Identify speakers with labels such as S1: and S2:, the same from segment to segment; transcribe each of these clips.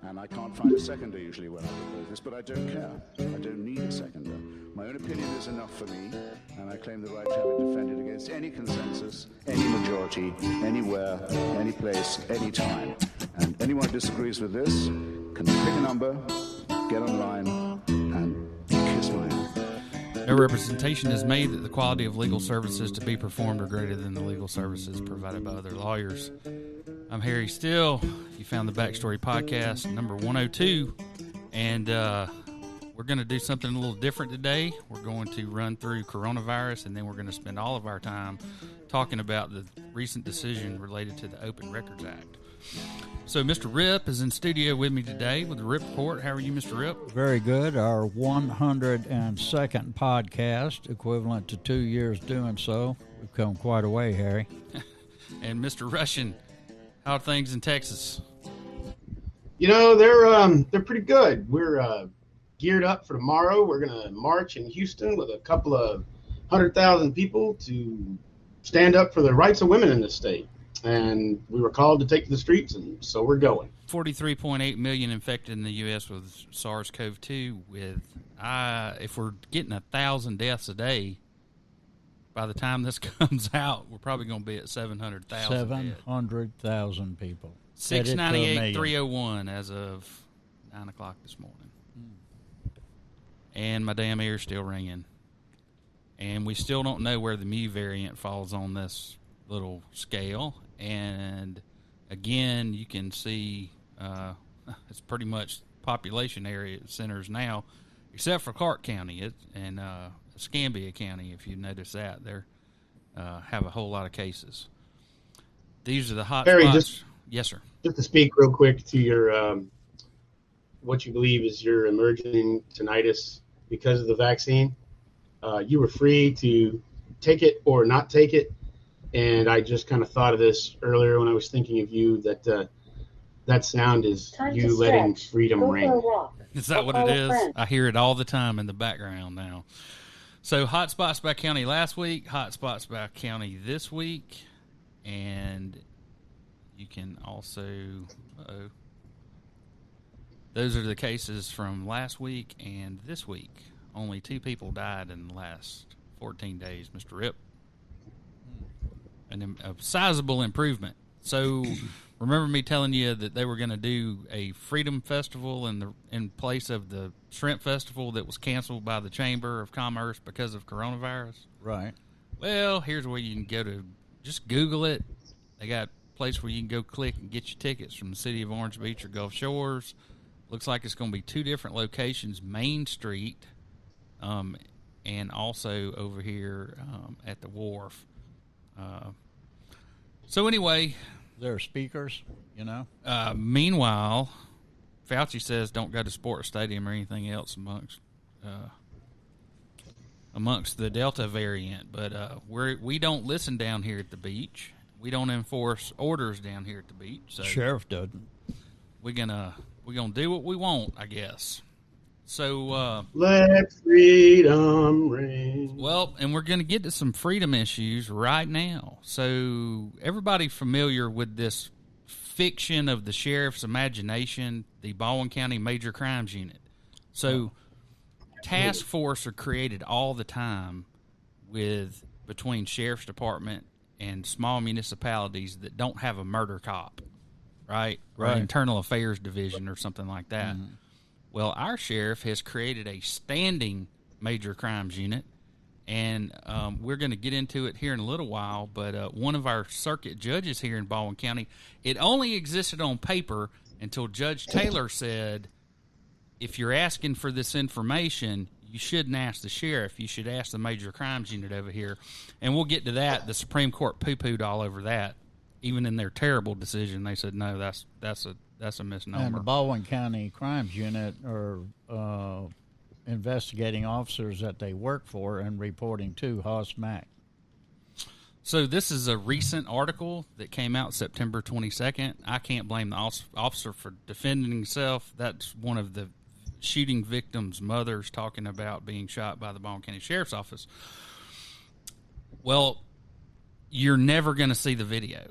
S1: And I can't find a seconder usually when I propose this, but I don't care. I don't need a seconder. My own opinion is enough for me, and I claim the right to have it defended against any consensus, any majority, anywhere, any place, any time. And anyone who disagrees with this can pick a number, get online, and kiss my hand.
S2: No representation is made that the quality of legal services to be performed are greater than the legal services provided by other lawyers. I'm Harry Still. You found the Backstory Podcast, number 102, and we're going to do something a little different today. We're going to run through coronavirus, and then we're going to spend all of our time talking about the recent decision related to the Open Records Act. So Mr. Rip is in studio with me today with the Rip Report. How are you, Mr. Rip?
S3: Very good. Our 102nd podcast, equivalent to 2 years doing so. We've come quite a way, Harry.
S2: And Mr. Russian, how are things in Texas?
S4: You know, they're pretty good. We're geared up for tomorrow. We're going to march in Houston with a couple of 100,000 people to stand up for the rights of women in this state. And we were called to take to the streets, and so we're going.
S2: 43.8 million infected in the U.S. with SARS-CoV-2. With if we're getting 1,000 deaths a day, by the time this comes out, we're probably going to be at 700,000.
S3: 700,000 people.
S2: 698,301 as of 9 o'clock this morning. And my damn ear's still ringing. And we still don't know where the Mu variant falls on this little scale. And again, you can see it's pretty much population area centers now, except for Clark County and Escambia County. If you notice that, they have a whole lot of cases. These are the hot spots. Yes, sir.
S4: Just to speak real quick to your what you believe is your emerging tinnitus because of the vaccine. You were free to take it or not take it. And I just kind of thought of this earlier when I was thinking of you, that that sound is you letting freedom ring.
S2: Is that what it is? I hear it all the time in the background now. So hot spots by county last week, hot spots by county this week, and you can also, those are the cases from last week and this week. Only 2 people died in the last 14 days, Mr. Rip. A sizable improvement. So remember me telling you that they were going to do a Freedom Festival in place of the Shrimp Festival that was canceled by the Chamber of Commerce because of coronavirus?
S3: Right.
S2: Well, here's where you can go to. Just Google it. They got a place where you can go click and get your tickets from the city of Orange Beach or Gulf Shores. Looks like it's going to be 2 different locations, Main Street and also over here at the wharf. So anyway,
S3: there are speakers, you know.
S2: Meanwhile, Fauci says don't go to sports stadium or anything else amongst the Delta variant. But we don't listen down here at the beach. We don't enforce orders down here at the beach. So
S3: Sheriff doesn't.
S2: We're gonna do what we want, I guess. So
S4: let freedom ring.
S2: Well, and we're going to get to some freedom issues right now. So everybody familiar with this fiction of the sheriff's imagination, the Baldwin County Major Crimes Unit. So task force are created all the time between sheriff's department and small municipalities that don't have a murder cop, right? Or an internal affairs division or something like that. Mm-hmm. Well, our sheriff has created a standing major crimes unit, and we're going to get into it here in a little while, but one of our circuit judges here in Baldwin County, it only existed on paper until Judge Taylor said, if you're asking for this information, you shouldn't ask the sheriff. You should ask the major crimes unit over here. And we'll get to that. The Supreme Court poo-pooed all over that. Even in their terrible decision, they said, no, that's a misnomer.
S3: And the Baldwin County Crimes Unit are investigating officers that they work for and reporting to Macked.
S2: So this is a recent article that came out September 22nd. I can't blame the officer for defending himself. That's one of the shooting victims' mothers talking about being shot by the Baldwin County Sheriff's Office. Well, you're never going to see the video.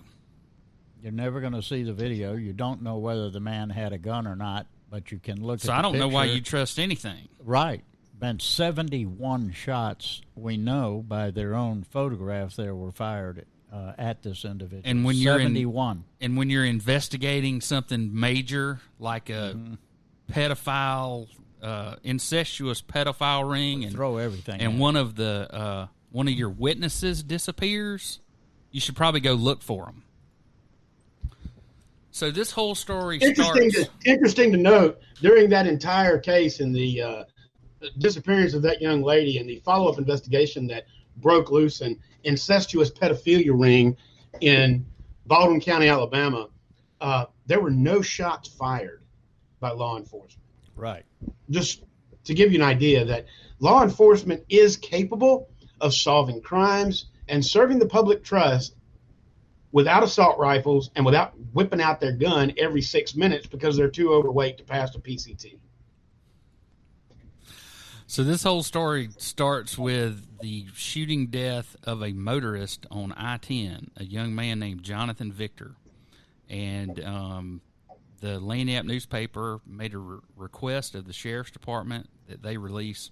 S3: You're never going to see the video. You don't know whether the man had a gun or not, but you can look at the
S2: So I don't know why
S3: picture.
S2: you trust anything.
S3: Right. Been 71 shots, we know, by their own photographs that were fired at this individual.
S2: And when
S3: 71.
S2: and when you're investigating something major like a pedophile, incestuous pedophile ring, and
S3: throw everything
S2: and
S3: at
S2: one of your witnesses disappears, you should probably go look for them. So this whole story
S4: Interesting to note, during that entire case and the disappearance of that young lady and the follow-up investigation that broke loose an incestuous pedophilia ring in Baldwin County, Alabama, there were no shots fired by law enforcement.
S3: Right.
S4: Just to give you an idea that law enforcement is capable of solving crimes and serving the public trust without assault rifles and without whipping out their gun every 6 minutes because they're too overweight to pass a PCT.
S2: So this whole story starts with the shooting death of a motorist on I-10, a young man named Jonathan Victor. And the Laniap newspaper made a request of the sheriff's department that they release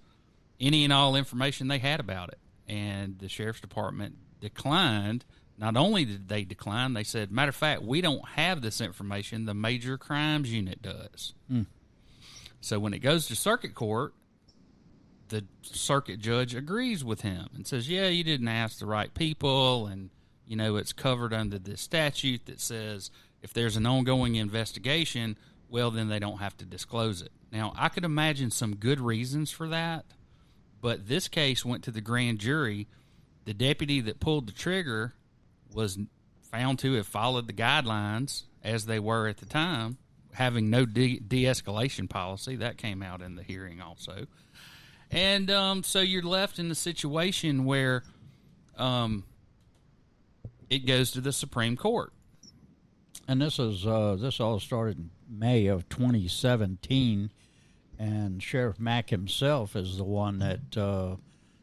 S2: any and all information they had about it. And the sheriff's department declined. Not only did they decline, they said, matter of fact, we don't have this information. The Major Crimes Unit does. So when it goes to circuit court, the circuit judge agrees with him and says, yeah, you didn't ask the right people, and, you know, it's covered under this statute that says if there's an ongoing investigation, well, then they don't have to disclose it. Now, I could imagine some good reasons for that, but this case went to the grand jury. The deputy that pulled the trigger was found to have followed the guidelines as they were at the time, having no de-escalation policy. That came out in the hearing also. And so you're left in the situation where it goes to the Supreme Court.
S3: And this all started in May of 2017, and Sheriff Mack himself is the one that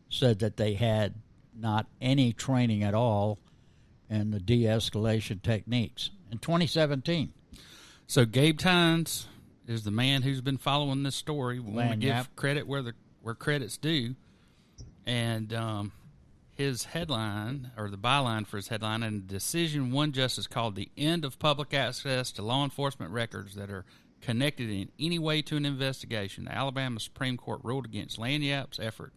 S3: said that they had not any training at all in the de-escalation techniques in 2017.
S2: So Gabe Tynes is the man who's been following this story. We want to
S3: Lanyap.
S2: give credit where credit's due. And his headline, or the byline for his headline, and the decision one justice called the end of public access to law enforcement records that are connected in any way to an investigation. The Alabama Supreme Court ruled against Lanyap's effort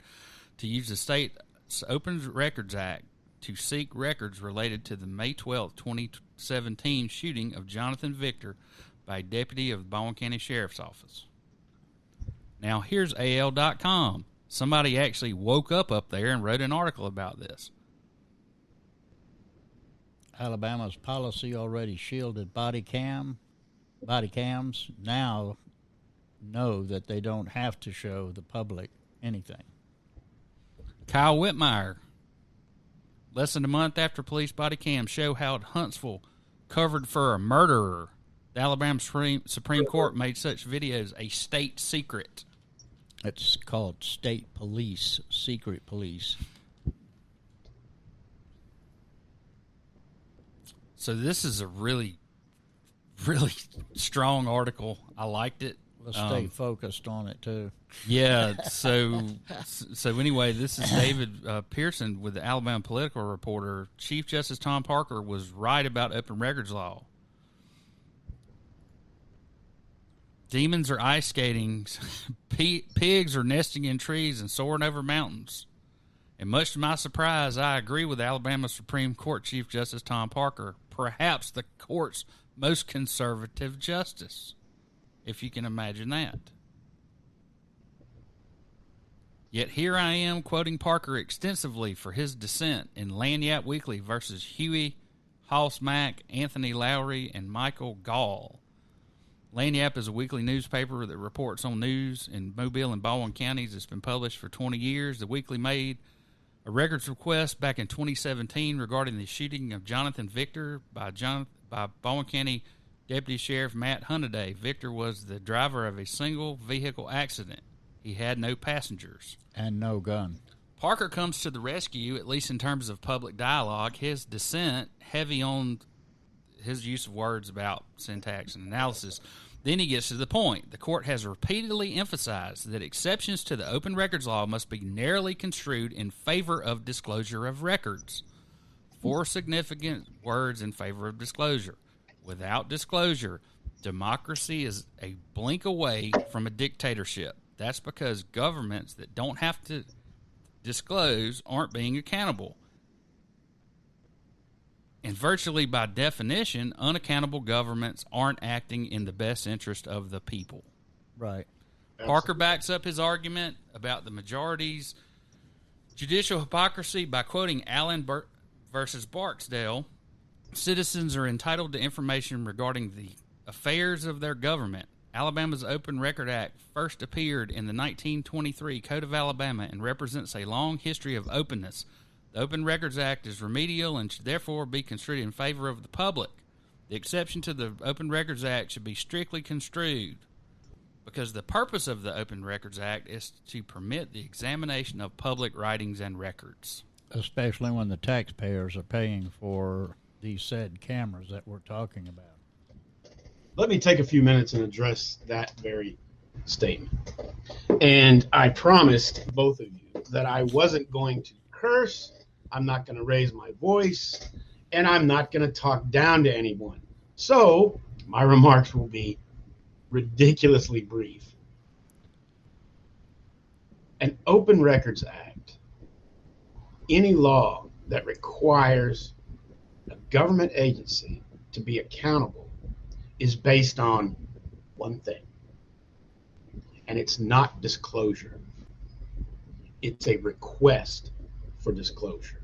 S2: to use the state's Open Records Act to seek records related to the May 12, 2017 shooting of Jonathan Victor by a deputy of the Baldwin County Sheriff's Office. Now, here's AL.com. Somebody actually woke up there and wrote an article about this.
S3: Alabama's policy already shielded body cams now know that they don't have to show the public anything.
S2: Kyle Whitmire. Less than a month after police body cams show how Huntsville covered for a murderer, the Alabama Supreme Court made such videos a state secret.
S3: It's called state police, secret police.
S2: So this is a really, really strong article. I liked it.
S3: Let's stay focused on it, too.
S2: Yeah, so anyway, this is David Pearson with the Alabama Political Reporter. Chief Justice Tom Parker was right about open records law. Demons are ice skating, pigs are nesting in trees and soaring over mountains. And much to my surprise, I agree with Alabama Supreme Court Chief Justice Tom Parker, perhaps the court's most conservative justice, if you can imagine that. Yet here I am quoting Parker extensively for his dissent in Lanyap Weekly versus Huey, Hoss Mack, Anthony Lowry, and Michael Gall. Lanyap is a weekly newspaper that reports on news in Mobile and Baldwin counties. It's been published for 20 years. The Weekly made a records request back in 2017 regarding the shooting of Jonathan Victor by Baldwin County Deputy Sheriff Matt Hunniday. Victor was the driver of a single vehicle accident. He had no passengers.
S3: And no gun.
S2: Parker comes to the rescue, at least in terms of public dialogue. His dissent, heavy on his use of words about syntax and analysis. Then he gets to the point. The court has repeatedly emphasized that exceptions to the open records law must be narrowly construed in favor of disclosure of records. 4 significant words in favor of disclosure. Without disclosure, democracy is a blink away from a dictatorship. That's because governments that don't have to disclose aren't being accountable. And virtually by definition, unaccountable governments aren't acting in the best interest of the people.
S3: Right.
S2: Parker backs up his argument about the majority's judicial hypocrisy by quoting Allen versus Barksdale. Citizens are entitled to information regarding the affairs of their government. Alabama's Open Record Act first appeared in the 1923 Code of Alabama and represents a long history of openness. The Open Records Act is remedial and should therefore be construed in favor of the public. The exception to the Open Records Act should be strictly construed because the purpose of the Open Records Act is to permit the examination of public writings and records.
S3: Especially when the taxpayers are paying for these said cameras that we're talking about.
S4: Let me take a few minutes and address that very statement. And I promised both of you that I wasn't going to curse, I'm not going to raise my voice, and I'm not going to talk down to anyone. So my remarks will be ridiculously brief. An Open Records Act, any law that requires a government agency to be accountable, is based on one thing, and it's not disclosure. It's a request for disclosure.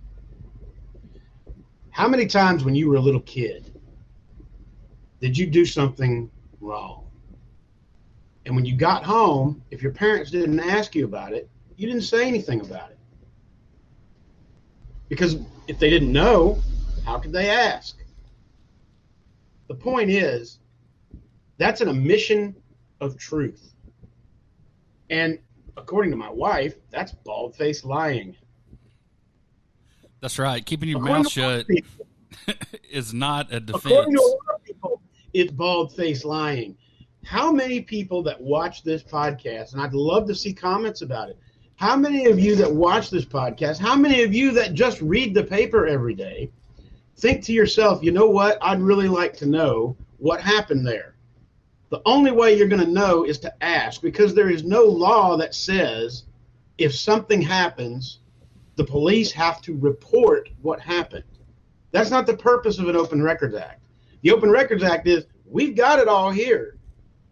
S4: How many times when you were a little kid did you do something wrong? And when you got home, if your parents didn't ask you about it, you didn't say anything about it. Because if they didn't know, how could they ask? The point is, that's an omission of truth. And according to my wife, that's bald-faced lying.
S2: That's right. Keeping your
S4: According
S2: mouth shut
S4: people,
S2: is not a defense.
S4: according to a lot of people, it's bald-faced lying. How many people that watch this podcast, and I'd love to see comments about it, how many of you that watch this podcast, how many of you that just read the paper every day, think to yourself, you know what, I'd really like to know what happened there. The only way you're going to know is to ask, because there is no law that says if something happens, the police have to report what happened. That's not the purpose of an Open Records Act. The Open Records Act is, we've got it all here,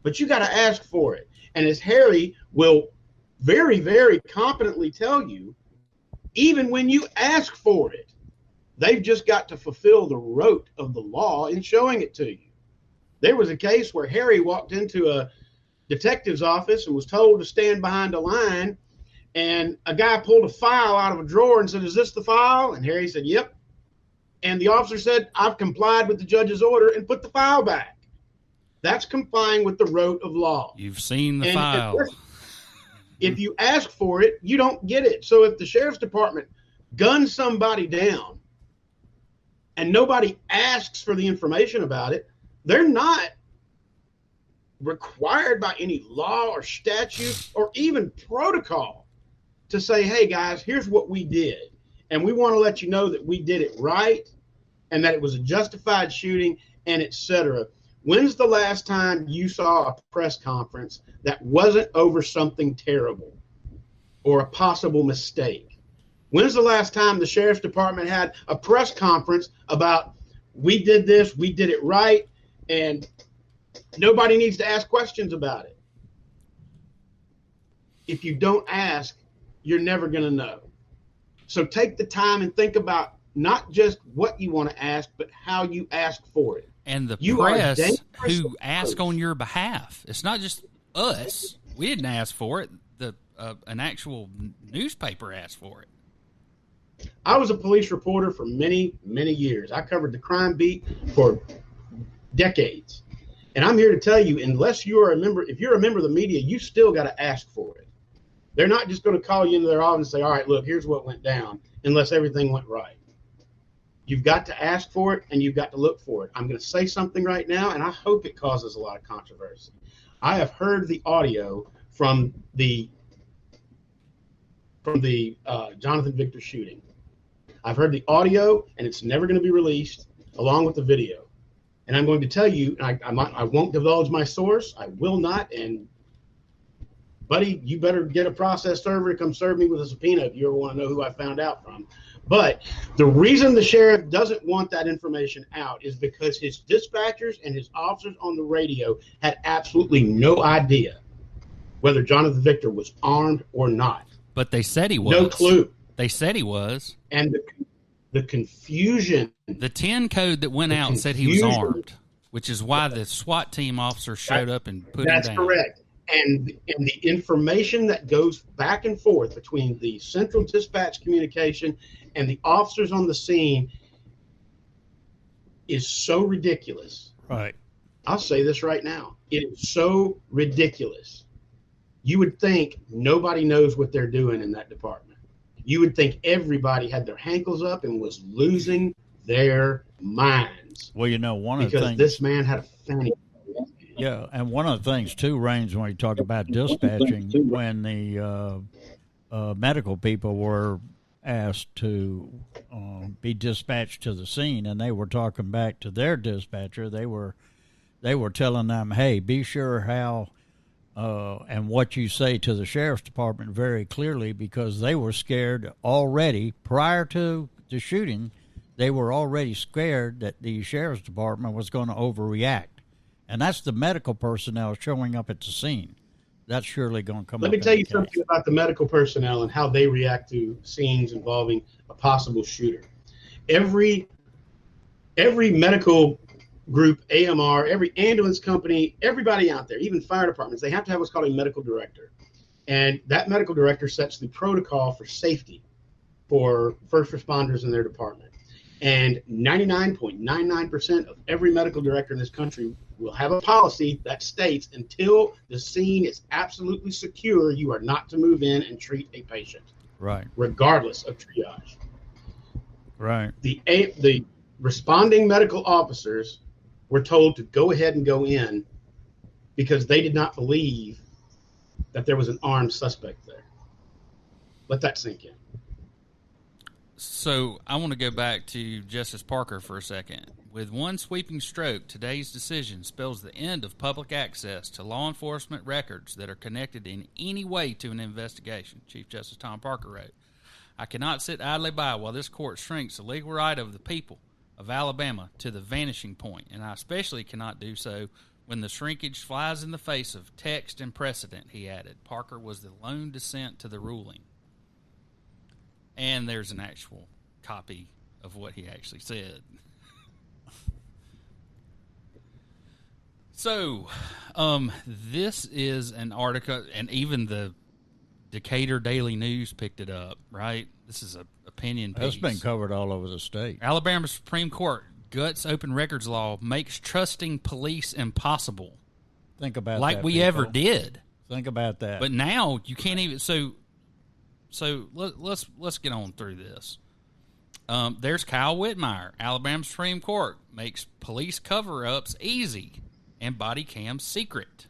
S4: but you got to ask for it. And as Harry will very, very competently tell you, even when you ask for it, they've just got to fulfill the rote of the law in showing it to you. There was a case where Harry walked into a detective's office and was told to stand behind a line, and a guy pulled a file out of a drawer and said, "Is this the file?" And Harry said, "Yep." And the officer said, "I've complied with the judge's order," and put the file back. That's complying with the rote of law.
S2: You've seen the
S4: And
S2: file.
S4: if you ask for it, you don't get it. So if the sheriff's department guns somebody down and nobody asks for the information about it, they're not required by any law or statute or even protocol to say, "Hey guys, here's what we did. And we want to let you know that we did it right and that it was a justified shooting," and etc. When's the last time you saw a press conference that wasn't over something terrible or a possible mistake? When's the last time the sheriff's department had a press conference about, we did this, we did it right, and nobody needs to ask questions about it? If you don't ask, you're never going to know. So take the time and think about not just what you want to ask, but how you ask for it.
S2: And the
S4: You are
S2: press
S4: dangerous
S2: who ask on your behalf. It's not just us. We didn't ask for it. An actual newspaper asked for it.
S4: I was a police reporter for many, many years. I covered the crime beat for decades. And I'm here to tell you, unless you are a member, if you're a member of the media, you still got to ask for it. They're not just going to call you into their office and say, "All right, look, here's what went down," unless everything went right. You've got to ask for it, and you've got to look for it. I'm going to say something right now, and I hope it causes a lot of controversy. I have heard the audio from the Jonathan Victor shooting. I've heard the audio, and it's never going to be released along with the video. And I'm going to tell you, I won't divulge my source. I will not. And buddy, you better get a process server to come serve me with a subpoena if you ever want to know who I found out from. But the reason the sheriff doesn't want that information out is because his dispatchers and his officers on the radio had absolutely no idea whether Jonathan Victor was armed or not.
S2: But they said he was.
S4: No clue.
S2: They said he was.
S4: And the confusion.
S2: The 10 code that went out and said he was armed, which is why the SWAT team officer showed up and put him down.
S4: That's correct. And the information that goes back and forth between the central dispatch communication and the officers on the scene is so ridiculous.
S3: Right.
S4: I'll say this right now. It is so ridiculous. You would think nobody knows what they're doing in that department. You would think everybody had their hankles up and was losing their minds.
S3: Well, you know, one of the
S4: because
S3: things
S4: this man had a fanny.
S3: Yeah, and one of the things, too, Raines, when you talk about dispatching, when the medical people were asked to be dispatched to the scene, and they were talking back to their dispatcher, they were telling them, hey, be sure how and what you say to the sheriff's department very clearly, because they were scared already prior to the shooting. They were already scared that the sheriff's department was going to overreact. And that's the medical personnel showing up at the scene. That's surely going to come up.
S4: Let me tell you something about the medical personnel and how they react to scenes involving a possible shooter. Every medical group, AMR, every ambulance company, everybody out there, even fire departments, they have to have what's called a medical director. And that medical director sets the protocol for safety for first responders in their department. And 99.99% of every medical director in this country will have a policy that states until the scene is absolutely secure, you are not to move in and treat a patient.
S3: Right.
S4: Regardless of triage.
S3: Right.
S4: The responding medical officers were told to go ahead and go in because they did not believe that there was an armed suspect there. Let that sink in.
S2: So I want to go back to Justice Parker for a second. With one sweeping stroke, today's decision spells the end of public access to law enforcement records that are connected in any way to an investigation, Chief Justice Tom Parker wrote. I cannot sit idly by while this court shrinks the legal right of the people of Alabama to the vanishing point, and I especially cannot do so when the shrinkage flies in the face of text and precedent, he added. Parker was the lone dissent to the ruling. And there's an actual copy of what he actually said. So, this is an article, and even the Decatur Daily News picked it up, right? This is an opinion piece.
S3: That's been covered all over the state.
S2: Alabama Supreme Court guts open records law, makes trusting police impossible.
S3: Think about
S2: like
S3: that,
S2: we
S3: people.
S2: ever did.
S3: Think about that.
S2: But now you can't even. So let's get on through this. There's Kyle Whitmire. Alabama Supreme Court makes police cover-ups easy and body cams secret.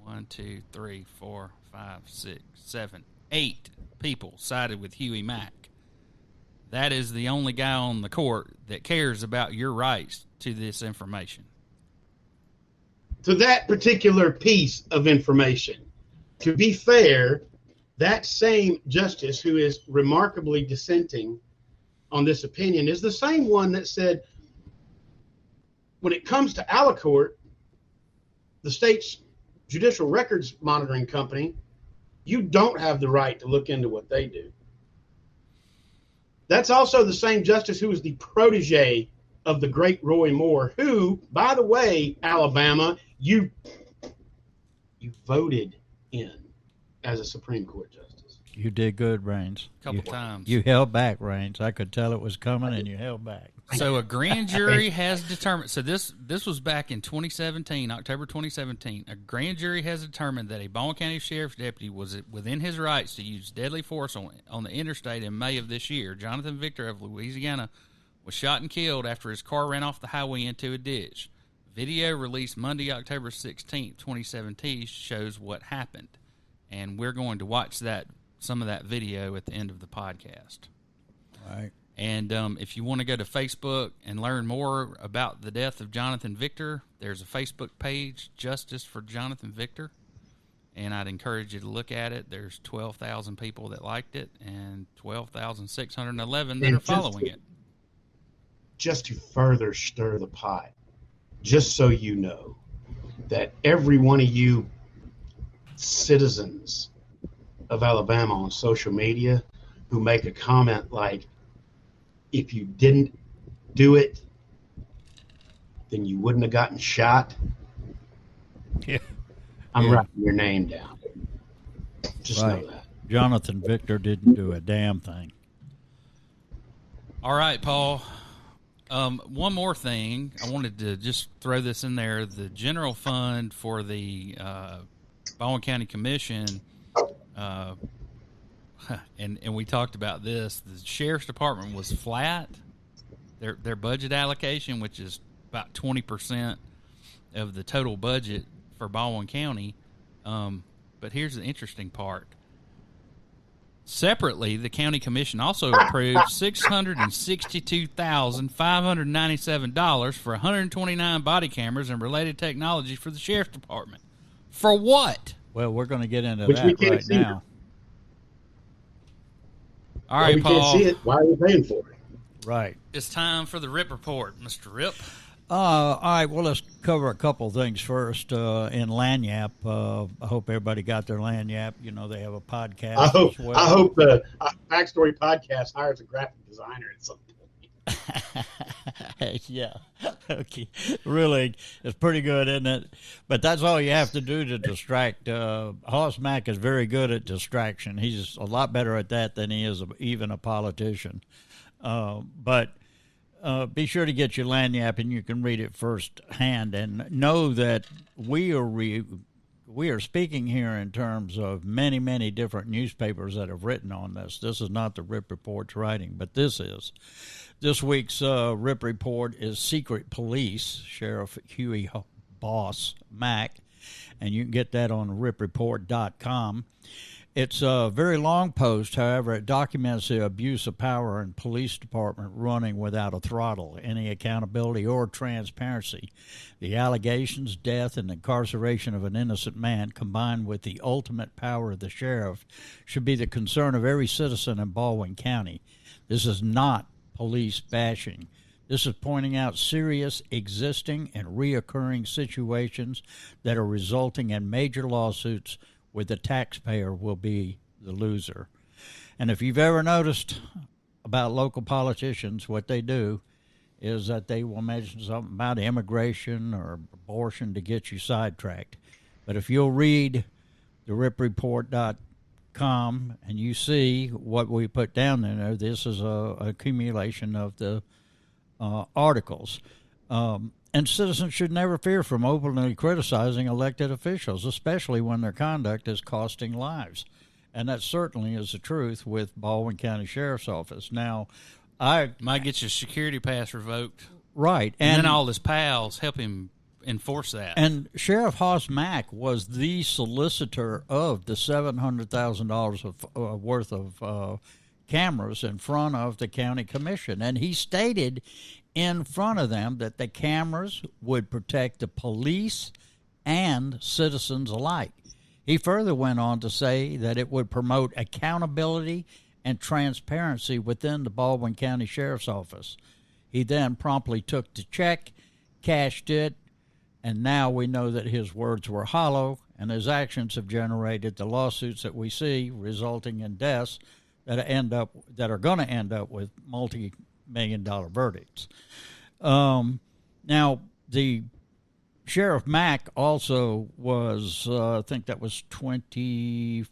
S2: 1, 2, 3, 4, 5, 6, 7, 8 people sided with Huey Mack. That is the only guy on the court that cares about your rights to this information.
S4: To that particular piece of information, to be fair, that same justice who is remarkably dissenting on this opinion is the same one that said, when it comes to Alicourt, the state's judicial records monitoring company, you don't have the right to look into what they do. That's also the same justice who was the protege of the great Roy Moore, who, by the way, Alabama, you voted in as a Supreme Court justice.
S3: You did good, Raines.
S2: A couple times.
S3: You held back, Raines. I could tell it was coming, and you held back.
S2: So a grand jury has determined. So this was back in 2017, October 2017. A grand jury has determined that a Baldwin County Sheriff's deputy was within his rights to use deadly force on the interstate in May of this year. Jonathan Victor of Louisiana was shot and killed after his car ran off the highway into a ditch. Video released Monday, October 16th, 2017, shows what happened, and we're going to watch some of that video at the end of the podcast.
S3: All right.
S2: And if you want to go to Facebook and learn more about the death of Jonathan Victor, there's a Facebook page, Justice for Jonathan Victor, and I'd encourage you to look at it. There's 12,000 people that liked it and 12,611 that are following it.
S4: Just to further stir the pot, just so you know that every one of you citizens of Alabama on social media who make a comment like, if you didn't do it, then you wouldn't have gotten shot.
S3: Yeah.
S4: I'm writing your name down. Just
S3: right.
S4: know that.
S3: Jonathan Victor didn't do a damn thing.
S2: All right, Paul. One more thing. I wanted to just throw this in there. The general fund for the Baldwin County Commission, and we talked about this, the Sheriff's Department was flat. Their budget allocation, which is about 20% of the total budget for Baldwin County. But here's the interesting part. Separately, the county commission also approved $662,597 for 129 body cameras and related technology for the sheriff's department. For what?
S3: Well, we're going to get into
S4: Which we
S3: that
S4: can't
S3: right
S4: see.
S3: now.
S2: All right,
S4: we
S2: Paul.
S4: can't see it. Why are we paying for it?
S3: Right.
S2: It's time for the RIP report, Mr. Rip.
S3: All right, well, let's cover a couple things first. In Lanyap, I hope everybody got their Lanyap. You know, they have a podcast as well.
S4: I hope the Backstory Podcast hires a graphic designer at some point.
S3: Yeah. Okay. Really, it's pretty good, isn't it? But that's all you have to do to distract. Hoss Mack is very good at distraction. He's a lot better at that than he is even a politician. But be sure to get your Lanyap, and you can read it firsthand. And know that we are speaking here in terms of many, many different newspapers that have written on this. This is not the RIP Report's writing, but this is. This week's RIP Report is Secret Police, Sheriff Huey Boss Mack, and you can get that on ripreport.com. It's a very long post, however, it documents the abuse of power in police department running without a throttle, any accountability or transparency. The allegations, death, and incarceration of an innocent man, combined with the ultimate power of the sheriff, should be the concern of every citizen in Baldwin County. This is not police bashing. This is pointing out serious existing and reoccurring situations that are resulting in major lawsuits where the taxpayer will be the loser. And if you've ever noticed about local politicians, what they do is that they will mention something about immigration or abortion to get you sidetracked. But if you'll read the ripreport.com and you see what we put down there, this is a accumulation of the articles. And citizens should never fear from openly criticizing elected officials, especially when their conduct is costing lives. And that certainly is the truth with Baldwin County Sheriff's Office. Now, I
S2: might get your security pass revoked.
S3: Right.
S2: And then all his pals help him enforce that.
S3: And Sheriff Hoss Mack was the solicitor of the $700,000 worth of cameras in front of the county commission. And he stated in front of them that the cameras would protect the police and citizens alike. He further went on to say that it would promote accountability and transparency within the Baldwin County Sheriff's Office. He then promptly took the check, cashed it, and now we know that his words were hollow, and his actions have generated the lawsuits that we see, resulting in deaths that are going to end up with multi-million-dollar verdicts. Now, the Sheriff Mack also was, I think that was 20,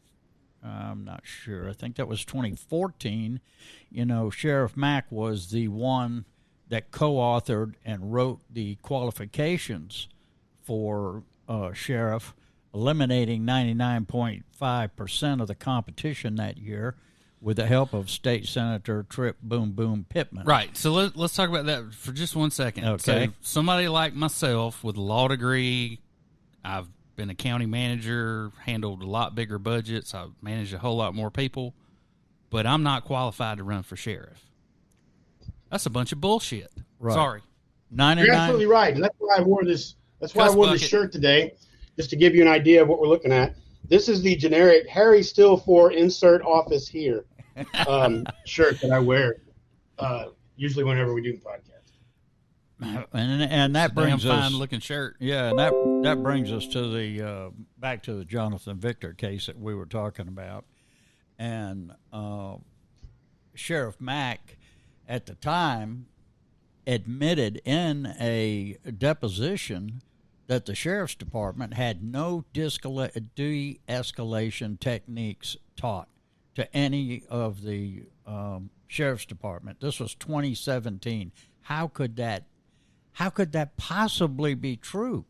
S3: I'm not sure. I think that was 2014. You know, Sheriff Mack was the one that co-authored and wrote the qualifications for sheriff, eliminating 99.5% of the competition that year with the help of State Senator Trip Boom Boom Pittman.
S2: Right. So let's talk about that for just 1 second.
S3: Okay.
S2: So somebody like myself with a law degree, I've been a county manager, handled a lot bigger budgets, I've managed a whole lot more people, but I'm not qualified to run for sheriff. That's a bunch of bullshit.
S3: Right.
S2: Sorry.
S3: 99.
S4: You're absolutely right, and that's why I wore this. That's why I
S2: Trust
S4: wore this
S2: bucket.
S4: shirt today, just to give you an idea of what we're looking at. This is the generic Harry Still for insert office here shirt that I wear usually whenever we do the podcast.
S3: And that brings
S2: Damn
S3: us
S2: fine looking shirt.
S3: Yeah, and that brings us to the back to the Jonathan Victor case that we were talking about, and Sheriff Mack at the time admitted in a deposition that the sheriff's department had no de-escalation techniques taught to any of the sheriff's department. This was 2017. How could that possibly be true?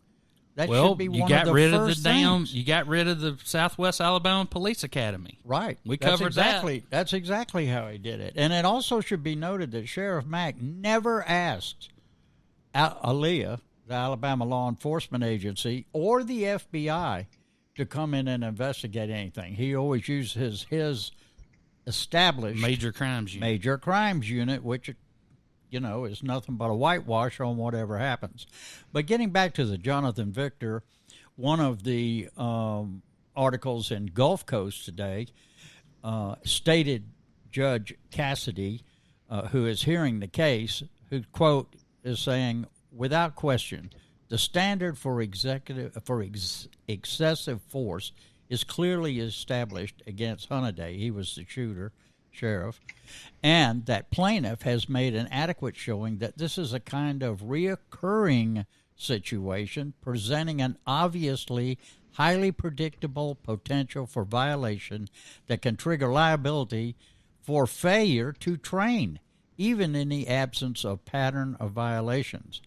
S3: That should be
S2: you
S3: one
S2: got
S3: of the
S2: rid
S3: first
S2: of the
S3: things.
S2: you got rid of the Southwest Alabama Police Academy.
S3: Right.
S2: We
S3: That's
S2: covered that.
S3: That's exactly how he did it. And it also should be noted that Sheriff Mack never asked ALEA, the Alabama Law Enforcement Agency, or the FBI to come in and investigate anything. He always used his established
S2: Major crimes unit.
S3: which, you know, is nothing but a whitewash on whatever happens. But getting back to the Jonathan Victor, one of the articles in Gulf Coast today stated Judge Cassidy, who is hearing the case, who, quote, is saying, without question, the standard for excessive force is clearly established against Hunniday. He was the sheriff, and that plaintiff has made an adequate showing that this is a kind of reoccurring situation presenting an obviously highly predictable potential for violation that can trigger liability for failure to train, even in the absence of pattern of violations.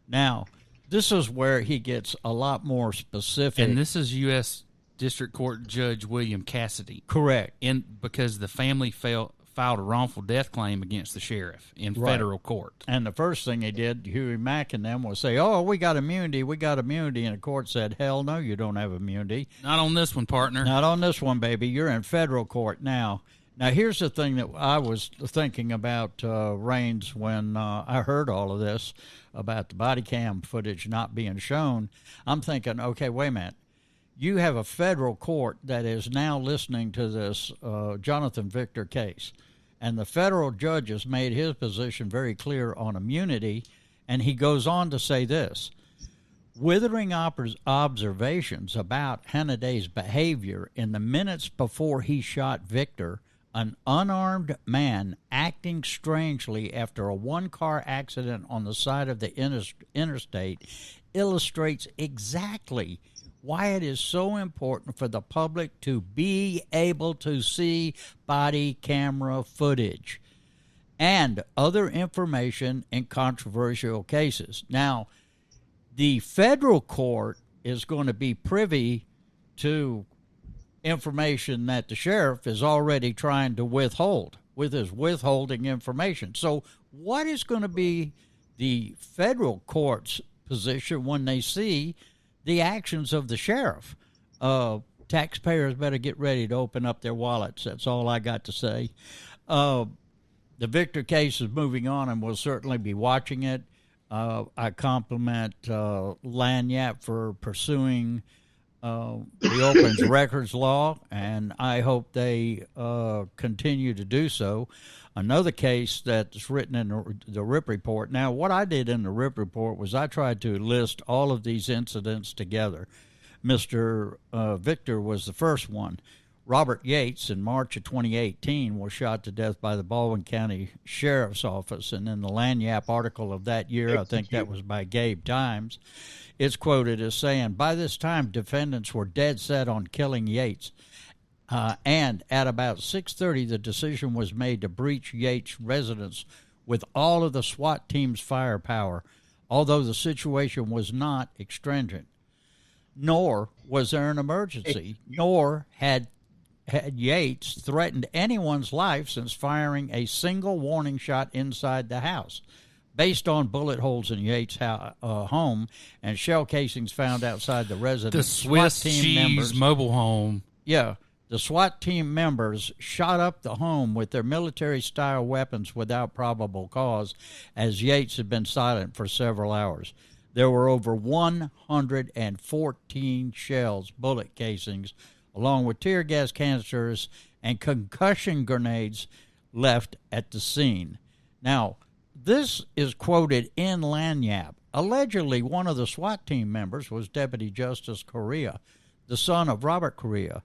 S3: Now, this is where he gets a lot more specific.
S2: And this is U.S. District Court Judge William Cassidy.
S3: Correct.
S2: Because the family filed a wrongful death claim against the sheriff in federal court.
S3: And the first thing he did, Huey Mack and them, was say, oh, we got immunity. And the court said, hell no, you don't have immunity.
S2: Not on this one, partner.
S3: Not on this one, baby. You're in federal court now. Now, here's the thing that I was thinking about, Raines, when I heard all of this about the body cam footage not being shown. I'm thinking, okay, wait a minute. You have a federal court that is now listening to this Jonathan Victor case, and the federal judge has made his position very clear on immunity, and he goes on to say this. Withering observations about Hannaday's behavior in the minutes before he shot Victor, an unarmed man acting strangely after a one-car accident on the side of the interstate, illustrates exactly why it is so important for the public to be able to see body camera footage and other information in controversial cases. Now, the federal court is going to be privy to information that the sheriff is already trying to withhold with his withholding information. So what is going to be the federal court's position when they see the actions of the sheriff? Taxpayers better get ready to open up their wallets. That's all I got to say. The Victor case is moving on, and we'll certainly be watching it. I compliment Lanyap for pursuing the Opens Records law, and I hope they continue to do so. Another case that's written in the RIP report. Now, what I did in the RIP report was I tried to list all of these incidents together. Mr. Victor was the first one. Robert Yates, in March of 2018, was shot to death by the Baldwin County Sheriff's Office. And in the Lanyap article of that year, I think that was by Gabe Times, it's quoted as saying, by this time, defendants were dead set on killing Yates. And at about 6:30, the decision was made to breach Yates' residence with all of the SWAT team's firepower, although the situation was not extrinsic. Nor was there an emergency, nor had Yates threatened anyone's life since firing a single warning shot inside the house. Based on bullet holes in Yates' home and shell casings found outside the residence,
S2: The Swiss cheese mobile home.
S3: Yeah, the SWAT team members shot up the home with their military-style weapons without probable cause, as Yates had been silent for several hours. There were over 114 shells, bullet casings, along with tear gas canisters and concussion grenades left at the scene. Now, this is quoted in Lanyap. Allegedly, one of the SWAT team members was Deputy Justice Correa, the son of Robert Correa,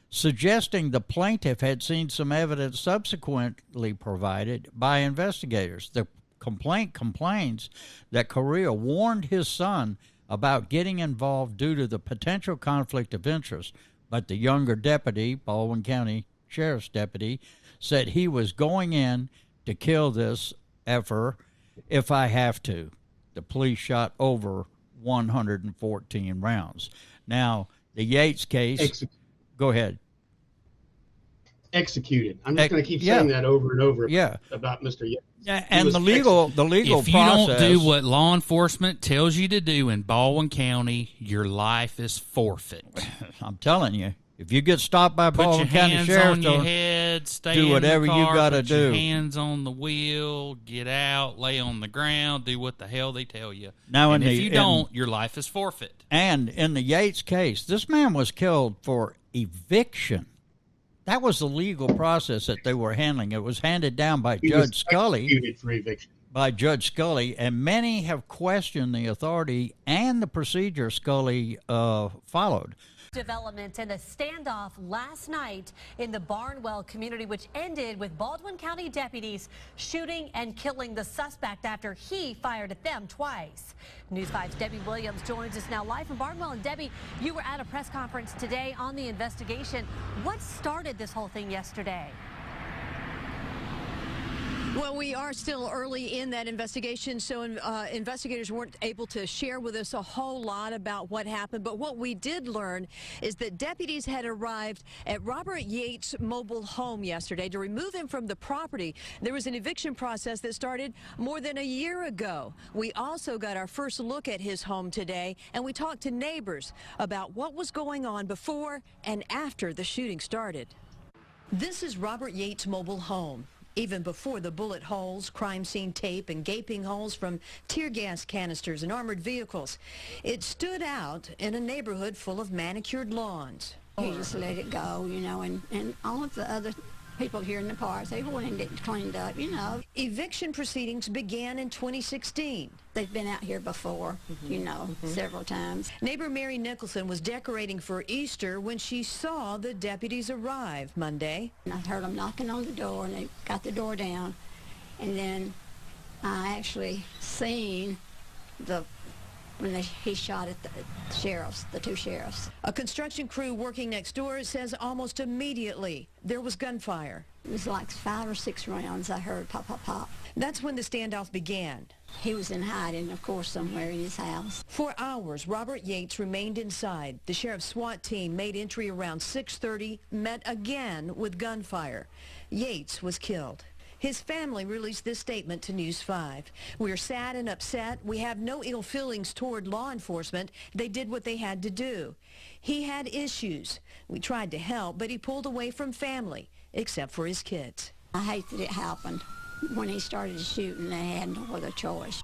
S3: suggesting the plaintiff had seen some evidence subsequently provided by investigators. The complaint complains that Correa warned his son about getting involved due to the potential conflict of interest, but the younger deputy, Baldwin County Sheriff's deputy, said he was going in to kill this effer if I have to. The police shot over 114 rounds. Now, the Yates case... Go ahead.
S4: Executed. I'm just going to keep saying that over and over about Mr. Yates.
S3: And the legal
S2: if you
S3: process,
S2: don't do what law enforcement tells you to do in Baldwin County, your life is forfeit.
S3: I'm telling you, if you get stopped by Baldwin County Sheriff,
S2: on your head, stay
S3: do whatever
S2: in the car,
S3: you got to
S2: put
S3: do.
S2: Your hands on the wheel, get out, lay on the ground, do what the hell they tell you.
S3: Now,
S2: and if you don't, your life is forfeit.
S3: And in the Yates case, this man was killed for eviction. That was the legal process that they were handling. It was handed down by Judge Scully.
S4: Executed for eviction.
S3: By Judge Scully, and many have questioned the authority and the procedure Scully followed.
S5: Developments in the standoff last night in the Barnwell community, which ended with Baldwin County deputies shooting and killing the suspect after he fired at them twice. News 5's Debbie Williams joins us now live from Barnwell. And Debbie, you were at a press conference today on the investigation. What started this whole thing yesterday?
S6: Well, we are still early in that investigation, so investigators weren't able to share with us a whole lot about what happened. But what we did learn is that deputies had arrived at Robert Yates' mobile home yesterday to remove him from the property. There was an eviction process that started more than a year ago. We also got our first look at his home today, and we talked to neighbors about what was going on before and after the shooting started. This is Robert Yates' mobile home. Even before the bullet holes, crime scene tape, and gaping holes from tear gas canisters and armored vehicles, it stood out in a neighborhood full of manicured lawns.
S7: He just let it go, you know, and all of the other people here in the park, they went and get cleaned up, you know.
S6: Eviction proceedings began in 2016.
S7: They've been out here before, you know, several times.
S6: Neighbor Mary Nicholson was decorating for Easter when she saw the deputies arrive Monday.
S7: And I heard them knocking on the door, and they got the door down. And then I actually seen when he shot at the two sheriffs.
S6: A construction crew working next door says almost immediately there was gunfire.
S7: It was like 5 or 6 rounds I heard pop, pop, pop.
S6: That's when the standoff began.
S7: He was in hiding, of course, somewhere in his house.
S6: For hours, Robert Yates remained inside. The sheriff's SWAT team made entry around 6:30, met again with gunfire. Yates was killed. His family released this statement to News 5. "We're sad and upset. We have no ill feelings toward law enforcement. They did what they had to do. He had issues. We tried to help, but he pulled away from family, except for his kids."
S7: I hate that it happened. When he started shooting, they had no other choice.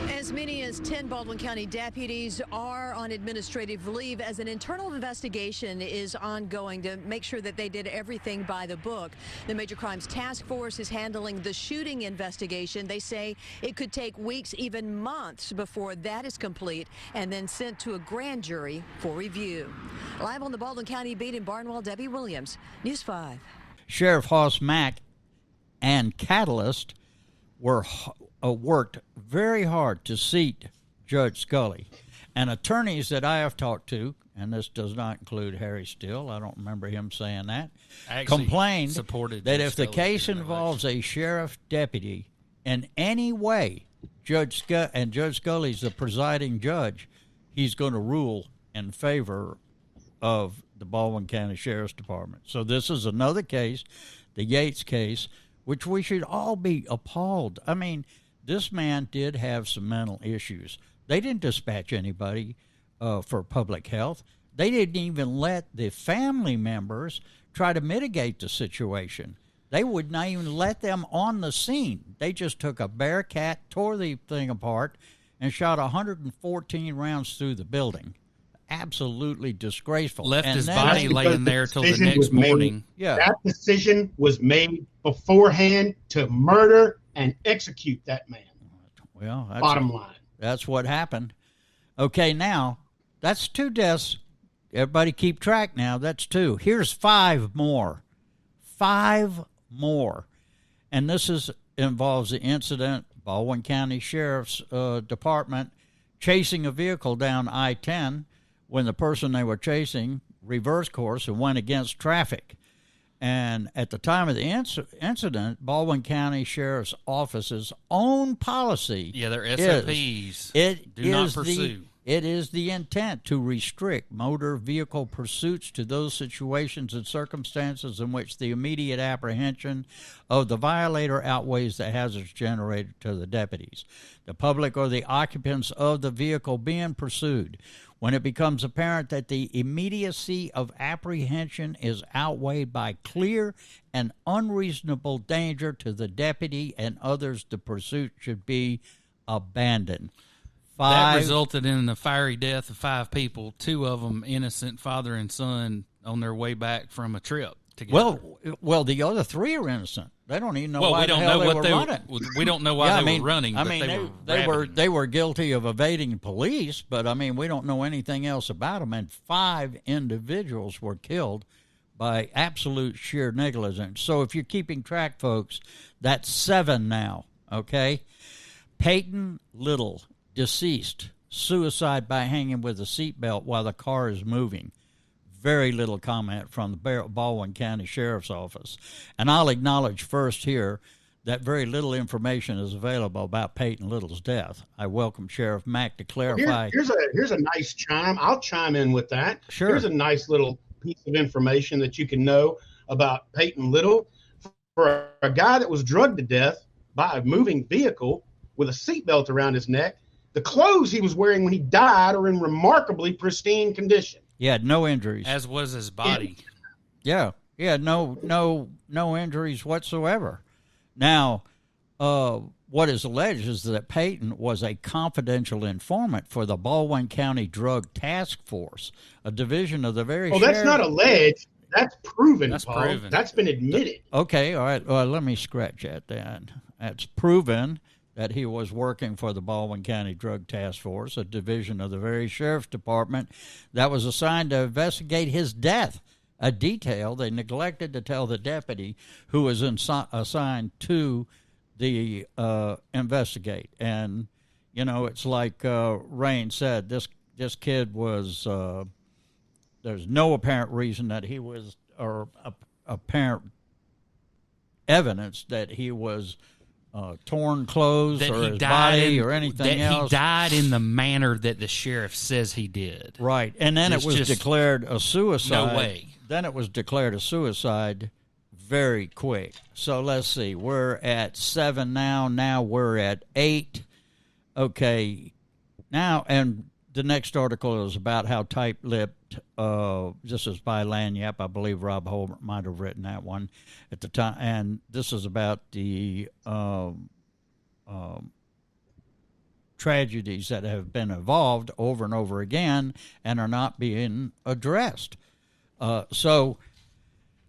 S6: As many as 10 Baldwin County deputies are on administrative leave as an internal investigation is ongoing to make sure that they did everything by the book. The Major Crimes Task Force is handling the shooting investigation. They say it could take weeks, even months, before that is complete and then sent to a grand jury for review. Live on the Baldwin County beat in Barnwell, Debbie Williams, News 5.
S3: Sheriff Hoss Macked and Catalyst were worked very hard to seat Judge Scully. And attorneys that I have talked to, and this does not include Harry Steele, I don't remember him saying that,
S2: Actually
S3: complained
S2: supported
S3: that
S2: Judge
S3: if the
S2: Scully
S3: case
S2: during the
S3: involves a sheriff deputy in any way, Judge Scully's the presiding judge, he's going to rule in favor of the Baldwin County Sheriff's Department. So this is another case, the Yates case, which we should all be appalled. I mean, this man did have some mental issues. They didn't dispatch anybody for public health. They didn't even let the family members try to mitigate the situation. They would not even let them on the scene. They just took a Bearcat, tore the thing apart, and shot 114 rounds through the building. Absolutely disgraceful.
S2: Left
S3: And
S2: his
S3: then
S2: body
S3: they-
S2: laying there till the
S4: decision
S2: next
S4: was made.
S2: morning.
S3: Yeah.
S4: That decision was made beforehand to murder and execute that man.
S3: Well,
S4: Bottom line.
S3: that's what happened. Okay, now, that's 2 deaths. Everybody keep track now. That's 2. Here's 5 more. 5 more. And this involves the incident, Baldwin County Sheriff's Department chasing a vehicle down I-10 when the person they were chasing reversed course and went against traffic. And at the time of the incident, Baldwin County Sheriff's Office's own policy,
S2: Yeah, their SOPs. Do not pursue.
S3: It is the intent to restrict motor vehicle pursuits to those situations and circumstances in which the immediate apprehension of the violator outweighs the hazards generated to the deputies, the public, or the occupants of the vehicle being pursued. When it becomes apparent that the immediacy of apprehension is outweighed by clear and unreasonable danger to the deputy and others, the pursuit should be abandoned.
S2: That resulted in the fiery death of 5 people, 2 of them innocent, father and son, on their way back from a trip together.
S3: Well, the other 3 are innocent. They don't even know
S2: Well,
S3: why
S2: we don't
S3: the hell
S2: know
S3: they
S2: what
S3: were running.
S2: we don't know why they were running.
S3: I
S2: but
S3: mean,
S2: they
S3: they were guilty of evading police, but I mean, we don't know anything else about them. And 5 individuals were killed by absolute sheer negligence. So if you're keeping track, folks, that's 7 now. Okay, Peyton Little, deceased, suicide by hanging with a seatbelt while the car is moving. Very little comment from the Baldwin County Sheriff's Office. And I'll acknowledge first here that very little information is available about Peyton Little's death. I welcome Sheriff Mack to clarify.
S4: Here's a nice chime. I'll chime in with that.
S3: Sure.
S4: Here's a nice little piece of information that you can know about Peyton Little. For a guy that was drugged to death by a moving vehicle with a seatbelt around his neck, the clothes he was wearing when he died are in remarkably pristine condition.
S3: He had no injuries.
S2: as was his body.
S3: Yeah, no injuries whatsoever. Now, what is alleged is that Peyton was a confidential informant for the Baldwin County Drug Task Force, a division of the very
S4: Well, that's not alleged. That's proven,
S2: That's
S4: Paul.
S2: proven.
S4: That's been admitted.
S3: Okay, all right. Well, let me scratch that then. That's proven that he was working for the Baldwin County Drug Task Force, a division of the very sheriff's department that was assigned to investigate his death, a detail they neglected to tell the deputy who was assigned to the investigate. And, you know, it's like Rain said, this kid was, there's no apparent reason that he was, or apparent evidence that he was torn clothes
S2: That
S3: or
S2: he
S3: his
S2: died
S3: body
S2: in,
S3: or anything
S2: that
S3: else.
S2: he died in the manner that the sheriff says he did.
S3: Right, and then
S2: It's
S3: it was
S2: just
S3: declared a suicide.
S2: no way.
S3: Then it was declared a suicide very quick. So let's see, we're at 7 now. Now we're at 8. Okay, now, and the next article is about how tight-lipped, this is by Lanyap, I believe Rob Holbert might have written that one at the time, and this is about the tragedies that have been evolved over and over again and are not being addressed. So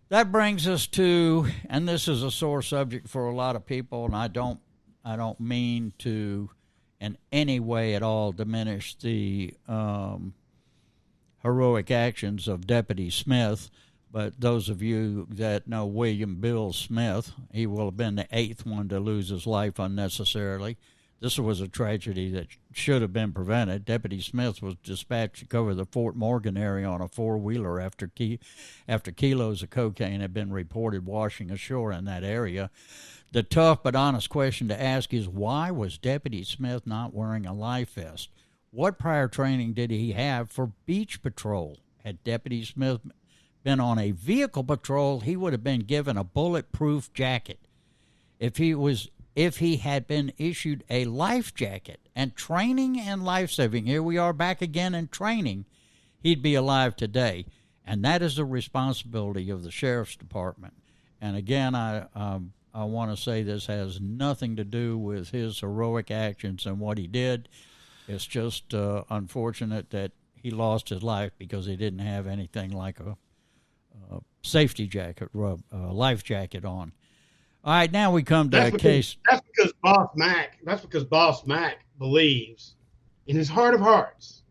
S3: that brings us to, and this is a sore subject for a lot of people, and I don't mean to in any way at all diminish the heroic actions of Deputy Smith, but those of you that know William Bill Smith, he will have been the 8th one to lose his life unnecessarily. This was a tragedy that should have been prevented. Deputy Smith was dispatched to cover the Fort Morgan area on a four-wheeler after kilos of cocaine had been reported washing ashore in that area. The tough but honest question to ask is, why was Deputy Smith not wearing a life vest? What prior training did he have for beach patrol? Had Deputy Smith been on a vehicle patrol, he would have been given a bulletproof jacket. If he had been issued a life jacket and training and life-saving, here we are back again in training, he'd be alive today. And that is the responsibility of the Sheriff's Department. And again, I want to say this has nothing to do with his heroic actions and what he did. It's just unfortunate that he lost his life because he didn't have anything like a safety jacket, life jacket on. All right, now we come to case.
S4: That's because Boss Mack believes in his heart of hearts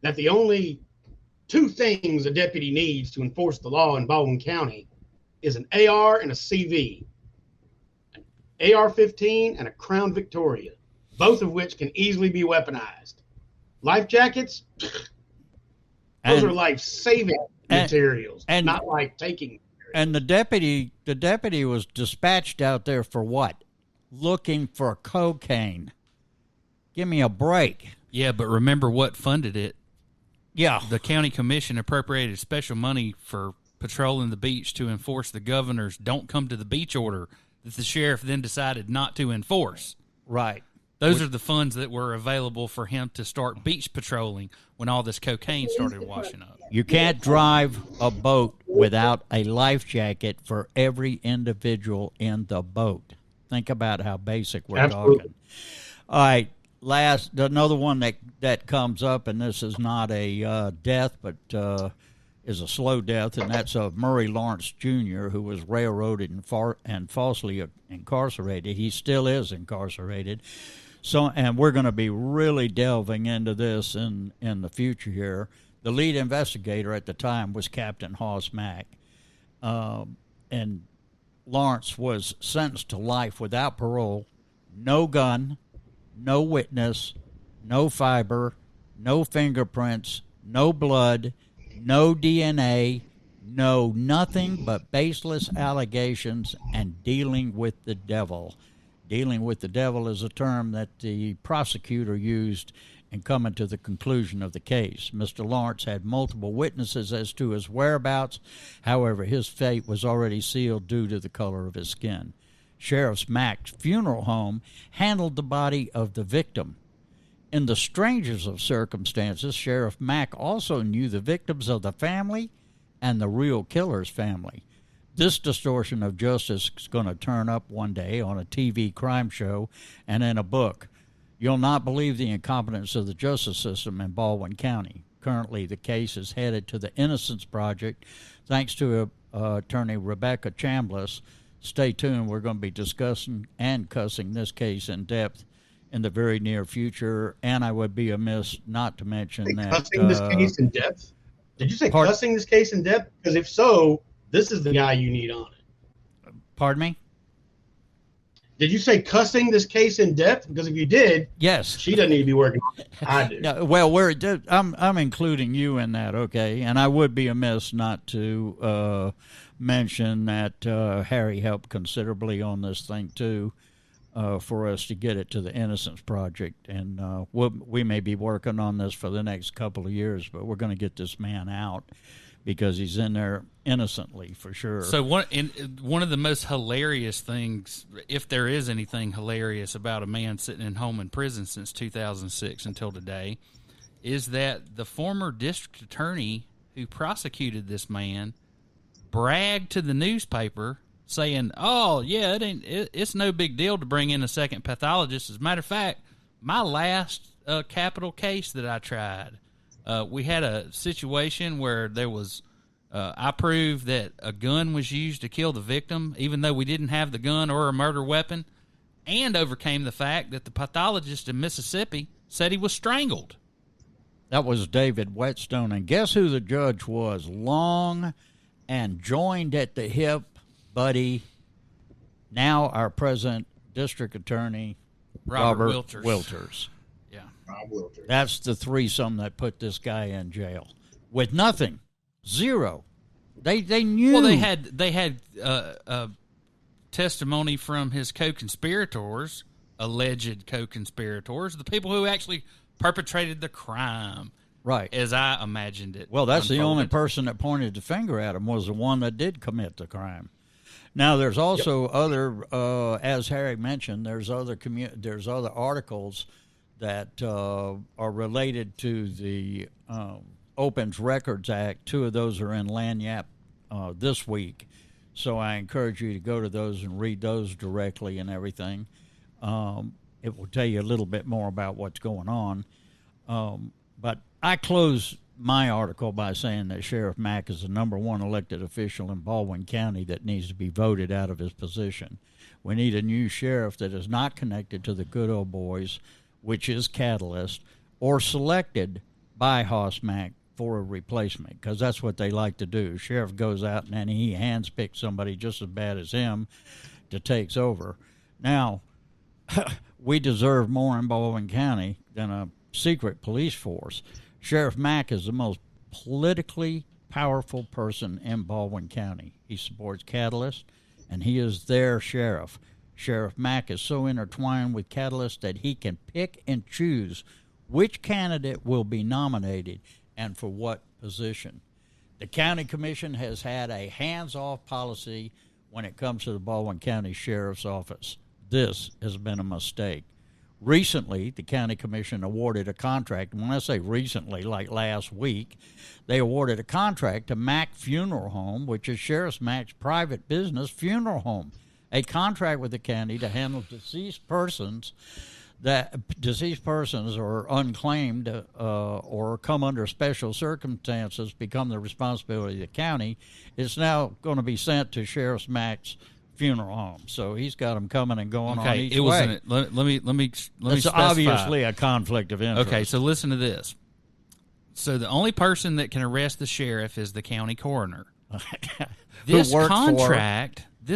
S4: that the only two things a deputy needs to enforce the law in Baldwin County is an AR and a CV, an AR-15 and a Crown Victoria, both of which can easily be weaponized. Life jackets, those are life-saving materials, not life-taking.
S3: And the deputy was dispatched out there for what? Looking for cocaine. Give me a break.
S2: Yeah, but remember what funded it?
S3: Yeah.
S2: The county commission appropriated special money for patrolling the beach to enforce the governor's don't come to the beach order that the sheriff then decided not to enforce.
S3: Right.
S2: Those are the funds that were available for him to start beach patrolling when all this cocaine started washing up.
S3: You can't drive a boat without a life jacket for every individual in the boat. Think about how basic we're talking. All right, another one that comes up, and this is not a death, but is a slow death, and that's of Murray Lawrence Jr., who was railroaded and falsely incarcerated. He still is incarcerated. So, and we're going to be really delving into this in the future here. The lead investigator at the time was Captain Hoss Mack, and Lawrence was sentenced to life without parole, no gun, no witness, no fiber, no fingerprints, no blood, no DNA, no nothing but baseless allegations and dealing with the devil. Dealing with the devil is a term that the prosecutor used in coming to the conclusion of the case. Mr. Lawrence had multiple witnesses as to his whereabouts. However, his fate was already sealed due to the color of his skin. Sheriff Mack's funeral home handled the body of the victim. In the strangest of circumstances, Sheriff Mack also knew the victims of the family and the real killer's family. This distortion of justice is going to turn up one day on a TV crime show and in a book. You'll not believe the incompetence of the justice system in Baldwin County. Currently, the case is headed to the Innocence Project, thanks to attorney Rebecca Chambliss. Stay tuned. We're going to be discussing and cussing this case in depth in the very near future, and I would be amiss not to mention that...
S4: Cussing this case in depth? Did you say cussing this case in depth? Because if so, this is the guy you need on it.
S3: Pardon me?
S4: Did you say cussing this case in depth? Because if you did,
S3: yes,
S4: she doesn't need to be working on it. I do.
S3: No, well, I'm including you in that, okay? And I would be amiss not to mention that Harry helped considerably on this thing too, for us to get it to the Innocence Project, and we may be working on this for the next couple of years, but we're going to get this man out because he's in there innocently for sure.
S2: So one of the most hilarious things, if there is anything hilarious about a man sitting in home in prison since 2006 until today, is that the former district attorney who prosecuted this man bragged to the newspaper saying, "Oh yeah, it's no big deal to bring in a second pathologist. As a matter of fact, my last capital case that I tried, we had a situation where there was, I proved that a gun was used to kill the victim, even though we didn't have the gun or a murder weapon, and overcame the fact that the pathologist in Mississippi said he was strangled."
S3: That was David Whetstone, and guess who the judge was? Long and joined at the hip, buddy. Now our present district attorney,
S2: Robert
S3: Wilters.
S2: Yeah.
S4: Rob Wilter.
S3: That's the threesome that put this guy in jail with nothing, zero. They knew.
S2: Well, they had testimony from his co-conspirators, alleged co-conspirators, the people who actually perpetrated the crime.
S3: Right.
S2: As I imagined it.
S3: Well, that's the
S2: unfolded.
S3: only person that pointed the finger at him was the one that did commit the crime. Now, there's also other, as Harry mentioned, there's other articles that are related to the Opens Records Act. Two of those are in Lanyap this week, so I encourage you to go to those and read those directly and everything. It will tell you a little bit more about what's going on. But I close my article by saying that Sheriff Mack is the number one elected official in Baldwin County that needs to be voted out of his position. We need a new sheriff that is not connected to the good old boys, which is Catalyst, or selected by Hoss Mack for a replacement, because that's what they like to do. Sheriff goes out and then he handpicks somebody just as bad as him to takes over. Now, we deserve more in Baldwin County than a secret police force. Sheriff Mack is the most politically powerful person in Baldwin County. He supports Catalyst, and he is their sheriff. Sheriff Mack is so intertwined with Catalyst that he can pick and choose which candidate will be nominated and for what position. The county commission has had a hands-off policy when it comes to the Baldwin County Sheriff's Office. This has been a mistake. Recently, the county commission awarded a contract. When I say recently, like last week, they awarded a contract to Mack Funeral Home, which is Sheriff Mack's private business funeral home, a contract with the county to handle deceased persons or unclaimed or come under special circumstances become the responsibility of the county. It's now going to be sent to Sheriff Mack's funeral home, so he's got them coming and going on each way.
S2: Wasn't. Let me
S3: It's
S2: specify.
S3: obviously a conflict of interest.
S2: Okay, so listen to this. So the only person that can arrest the sheriff is the county coroner. This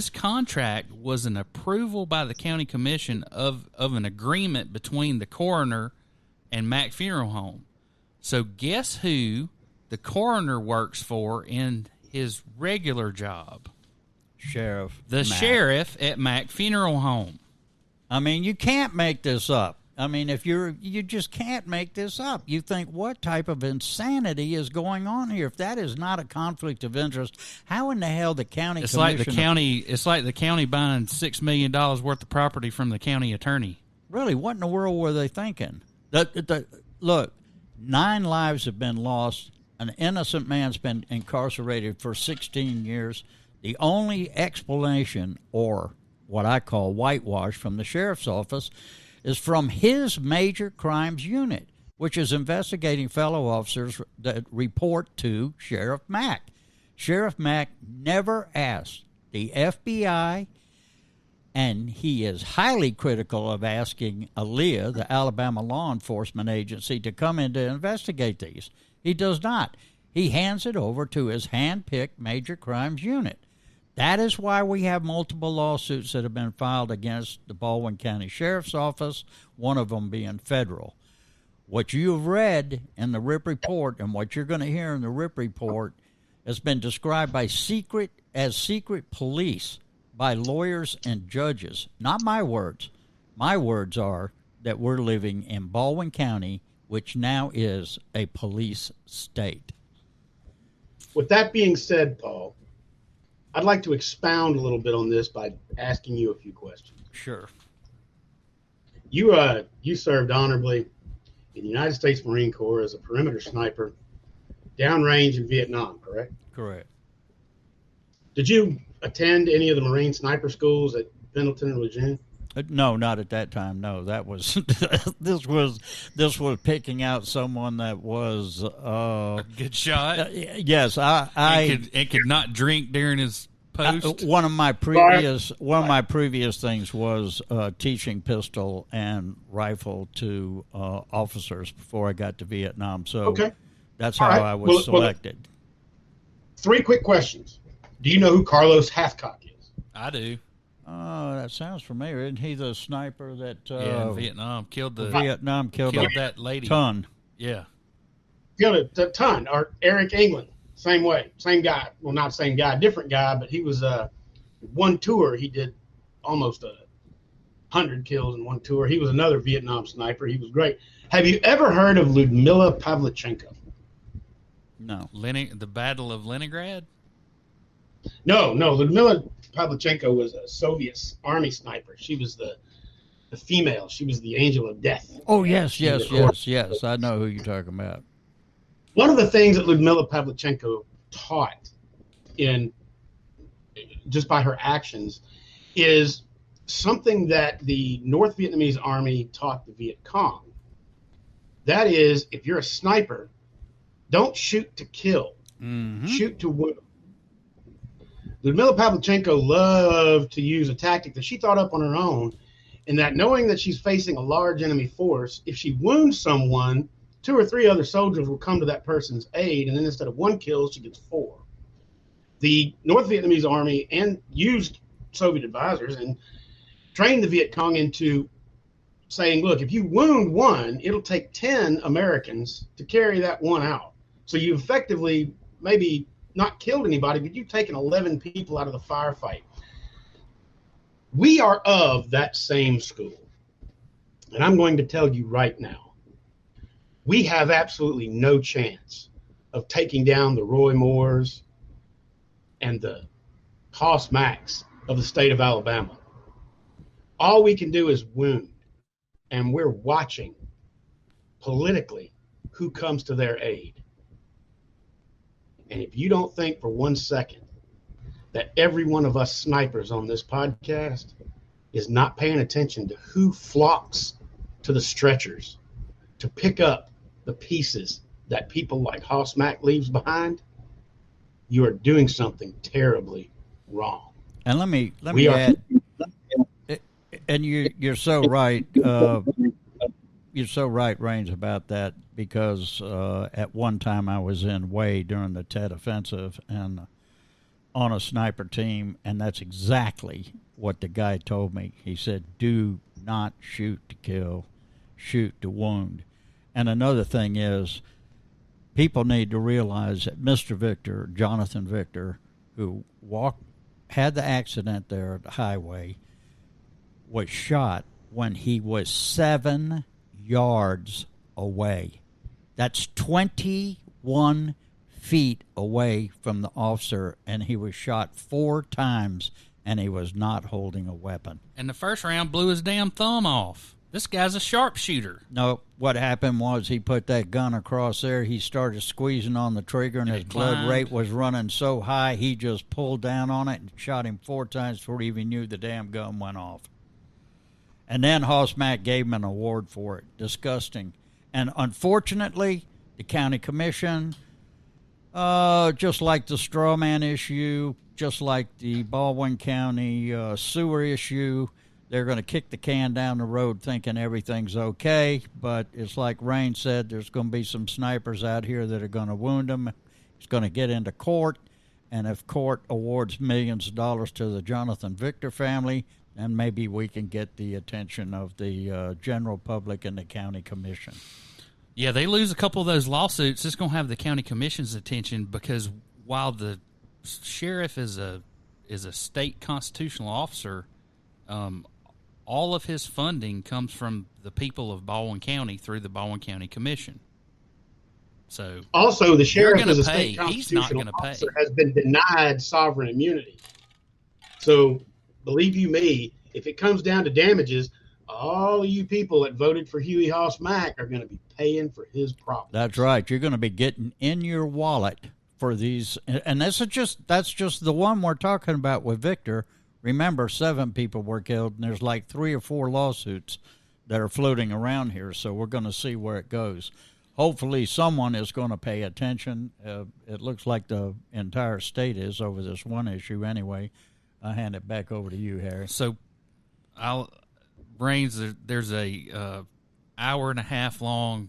S2: contract was an approval by the county commission of an agreement between the coroner and Mack Funeral Home. So guess who the coroner works for in his regular job? The sheriff at Mack Funeral Home.
S3: I mean, you can't make this up. I mean, you just can't make this up. You think, what type of insanity is going on here? If that is not a conflict of interest, how in the hell the county
S2: It's
S3: commission...
S2: like the county buying $6 million worth of property from the county attorney.
S3: Really, what in the world were they thinking? Look, 9 lives have been lost. An innocent man's been incarcerated for 16 years. The only explanation, or what I call whitewash, from the sheriff's office is from his major crimes unit, which is investigating fellow officers that report to Sheriff Mack. Sheriff Mack never asked the FBI, and he is highly critical of asking ALEA, the Alabama Law Enforcement Agency, to come in to investigate these. He does not. He hands it over to his hand-picked major crimes unit. That is why we have multiple lawsuits that have been filed against the Baldwin County Sheriff's Office, one of them being federal. What you have read in the RIP report and what you're going to hear in the RIP report has been described by secret police by lawyers and judges. Not my words. My words are that we're living in Baldwin County, which now is a police state.
S4: With that being said, Paul, I'd like to expound a little bit on this by asking you a few questions.
S3: Sure.
S4: You served honorably in the United States Marine Corps as a perimeter sniper downrange in Vietnam, correct?
S3: Correct.
S4: Did you attend any of the Marine sniper schools at Pendleton and Lejeune?
S3: No, not at that time. No, that was this was picking out someone that was
S2: a good shot.
S3: Yes, I
S2: could not drink during his post.
S3: One of my previous things was teaching pistol and rifle to officers before I got to Vietnam. So that's how I was selected.
S4: 3 quick questions. Do you know who Carlos Hathcock is?
S2: I do.
S3: Oh, that sounds familiar. Isn't he the sniper that
S2: Yeah, in Vietnam killed
S3: killed
S2: that lady.
S3: ton?
S2: Yeah.
S4: Killed a ton. Or Eric England, same way, same guy. Well, not same guy, different guy, but he was one tour. He did almost 100 kills in one tour. He was another Vietnam sniper. He was great. Have you ever heard of Ludmila Pavlichenko?
S3: No.
S2: The Battle of Leningrad?
S4: No. Ludmila Pavlichenko was a Soviet army sniper. She was the female. She was the angel of death.
S3: Oh, yes. I know who you're talking about.
S4: One of the things that Ludmila Pavlichenko taught just by her actions is something that the North Vietnamese army taught the Viet Cong. That is, if you're a sniper, don't shoot to kill.
S3: Mm-hmm.
S4: Shoot to wound. Ludmila Pavlichenko loved to use a tactic that she thought up on her own, in that knowing that she's facing a large enemy force, if she wounds someone, 2 or 3 other soldiers will come to that person's aid, and then instead of 1 kill, she gets 4. The North Vietnamese army and used Soviet advisors and trained the Viet Cong into saying, look, if you wound 1, it'll take 10 Americans to carry that 1 out. So you effectively maybe not killed anybody, but you've taken 11 people out of the firefight. We are of that same school. And I'm going to tell you right now, we have absolutely no chance of taking down the Roy Moores and the Hoss Macks of the state of Alabama. All we can do is wound, and we're watching politically who comes to their aid. And if you don't think for 1 second that every one of us snipers on this podcast is not paying attention to who flocks to the stretchers to pick up the pieces that people like Hoss Mack leaves behind, you are doing something terribly wrong.
S3: And let me add, and you're so right. You're so right, Raines, about that, because at one time I was in Way during the Tet Offensive and on a sniper team, and that's exactly what the guy told me. He said, do not shoot to kill, shoot to wound. And another thing is, people need to realize that Mr. Victor, Jonathan Victor, who had the accident there at the highway, was shot when he was 7 yards away. That's 21 feet away from the officer, and he was shot 4 times, and he was not holding a weapon.
S2: And the first round blew his damn thumb off. This guy's a sharpshooter.
S3: No, what happened was he put that gun across there. He started squeezing on the trigger, and his blood rate was running so high, he just pulled down on it and shot him 4 times before he even knew the damn gun went off. And then Hoss Mack gave him an award for it. Disgusting. And unfortunately, the county commission, just like the straw man issue, just like the Baldwin County sewer issue, they're going to kick the can down the road thinking everything's okay. But it's like Rain said, there's going to be some snipers out here that are going to wound him. It's going to get into court. And if court awards millions of dollars to the Jonathan Victor family, then maybe we can get the attention of the general public and the county commission.
S2: Yeah, they lose a couple of those lawsuits, it's going to have the county commission's attention, because while the sheriff is a state constitutional officer, all of his funding comes from the people of Baldwin County through the Baldwin County Commission. So
S4: also, the sheriff as a state
S2: He's
S4: constitutional
S2: not going to pay.
S4: officer has been denied sovereign immunity. So believe you me, if it comes down to damages, all of you people that voted for Huey Hoss Mack are going to be paying for his problems.
S3: That's right. You're going to be getting in your wallet for these. And that's just the one we're talking about with Victor. Remember, 7 people were killed, and there's like 3 or 4 lawsuits that are floating around here. So we're going to see where it goes. Hopefully someone is going to pay attention. It looks like the entire state is over this one issue anyway. I'll hand it back over to you, Harry.
S2: So, Brains, there's a hour and a half long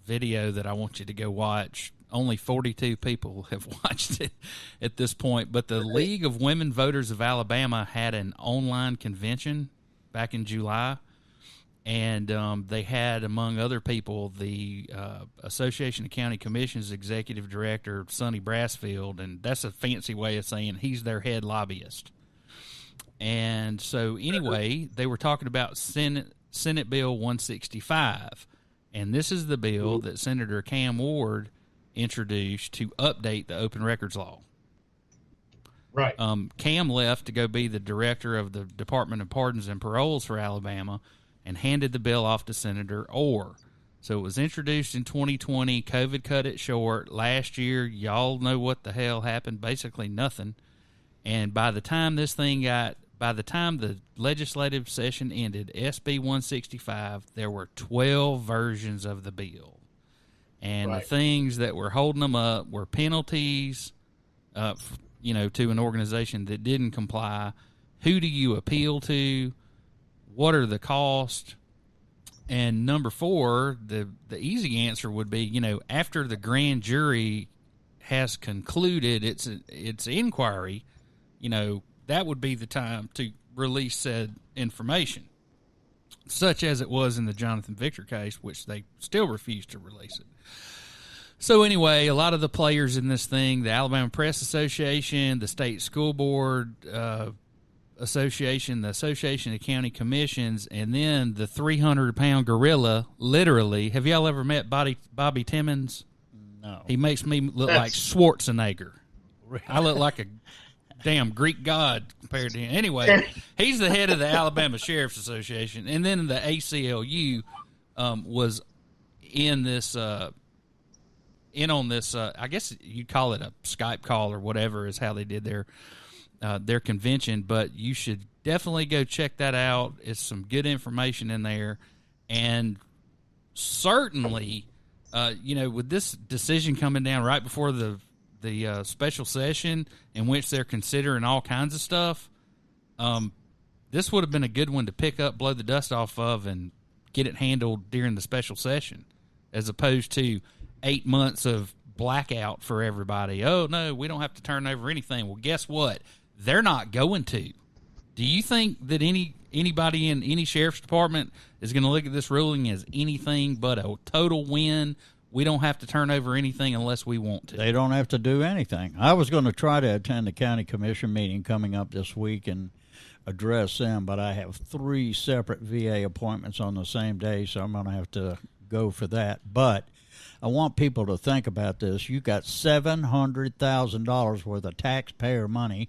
S2: video that I want you to go watch only 42 people have watched it at this point. But the League of Women Voters of Alabama had an online convention back in July, and they had, among other people, the Association of County Commissions Executive Director, Sonny Brassfield, and that's a fancy way of saying he's their head lobbyist. And so anyway, they were talking about Senate Bill 165, and this is the bill that Senator Cam Ward introduced to update the open records law.
S4: Right.
S2: Cam left to go be the director of the Department of Pardons and Paroles for Alabama and handed the bill off to Senator Orr. So it was introduced in 2020. COVID cut it short. Last year, y'all know what the hell happened. Basically nothing. And by the time the legislative session ended, SB 165, there were 12 versions of the bill. And the things that were holding them up were penalties, to an organization that didn't comply. Who do you appeal to? What are the costs? And number 4, the easy answer would be, after the grand jury has concluded its inquiry, that would be the time to release said information, such as it was in the Jonathan Victor case, which they still refused to release it. So anyway, a lot of the players in this thing, the Alabama Press Association, the State School Board Association, the Association of County Commissions, and then the 300-pound gorilla, literally. Have y'all ever met Bobby Timmons?
S3: No.
S2: He makes me look like Schwarzenegger. I look like a damn Greek god compared to him. Anyway, he's the head of the Alabama Sheriff's Association, and then the ACLU was in this on this. I guess you'd call it a Skype call or whatever is how they did their convention. But you should definitely go check that out. It's some good information in there, and certainly, with this decision coming down right before the special session in which they're considering all kinds of stuff, this would have been a good one to pick up, blow the dust off of, and get it handled during the special session, as opposed to 8 months of blackout for everybody. Oh, no, we don't have to turn over anything. Well, guess what? They're not going to. Do you think that anybody in any sheriff's department is going to look at this ruling as anything but a total win? We don't have to turn over anything unless we want to.
S3: They don't have to do anything. I was going to try to attend the county commission meeting coming up this week and address them, but I have 3 separate VA appointments on the same day, so I'm going to have to go for that. But I want people to think about this. You got $700,000 worth of taxpayer money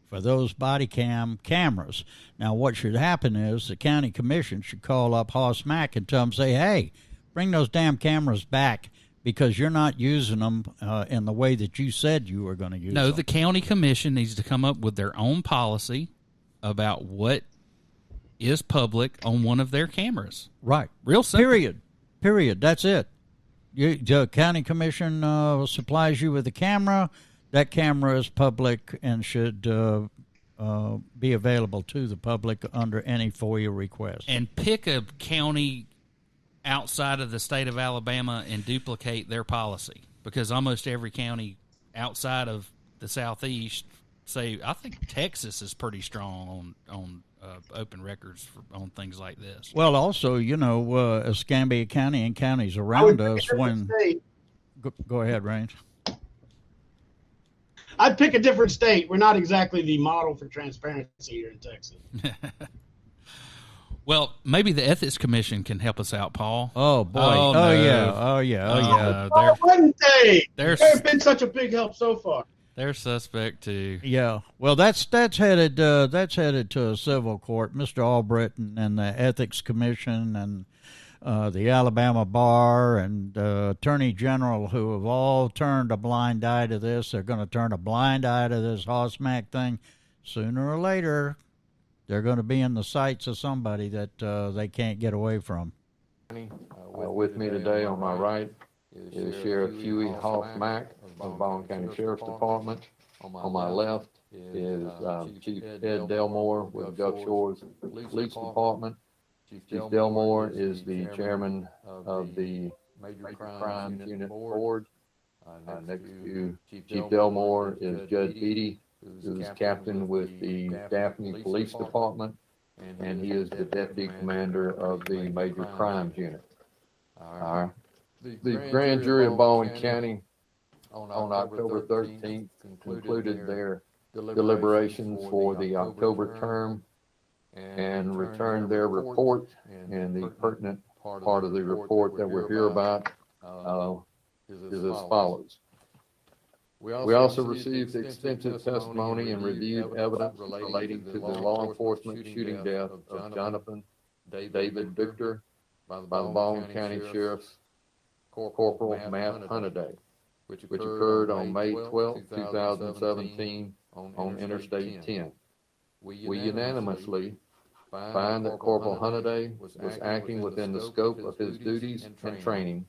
S3: for those body cam cameras. Now, what should happen is the county commission should call up Hoss Mack and tell them, say, hey, bring those damn cameras back because you're not using them in the way that you said you were going to use them.
S2: No, the county commission needs to come up with their own policy about what is public on one of their cameras.
S3: Right.
S2: Real simple.
S3: Period. That's it. The county commission supplies you with a camera. That camera is public and should be available to the public under any FOIA request.
S2: And pick a county outside of the state of Alabama and duplicate their policy, because almost every county outside of the Southeast, say, I think Texas is pretty strong on open records on things like this.
S3: Well, also, Escambia County and counties around us Go ahead, Raines.
S4: I'd pick a different state. We're not exactly the model for transparency here in Texas.
S2: Well, maybe the Ethics Commission can help us out, Paul.
S3: Oh, boy.
S2: Oh,
S3: no.
S2: yeah.
S3: Oh, yeah.
S4: Why wouldn't they? They've been such a big help so far.
S2: They're suspect, too.
S3: Yeah. Well, that's headed to a civil court. Mr. Albritton and the Ethics Commission and the Alabama Bar and Attorney General, who have all turned a blind eye to this. They're going to turn a blind eye to this Hoss Mack thing. Sooner or later, they're going to be in the sights of somebody that they can't get away from.
S8: With me today on my right is Sheriff Huey Hoss Mack of Baldwin County Sheriff's Department. On my left is Chief Ed Delmore with the Gulf Shores Police Department. Chief Delmore is the chairman of the Major Crimes Unit Board. Next to Chief Delmore is Judge Beatty, who's captain with the Daphne Police Department, and he is the deputy commander of the Major Crimes Unit. The grand jury of Baldwin County on October 13th concluded their deliberations for the October term and returned their report, and the pertinent part of the report that we're here about is as follows. We also received extensive testimony and reviewed evidence relating to the law enforcement shooting death of Jonathan David Victor by the Baldwin County Sheriff's Corporal Matt Hunniday, which occurred on May 12, 2017 on Interstate 10. We unanimously find that Corporal Hunniday was acting within the scope of his duties and training,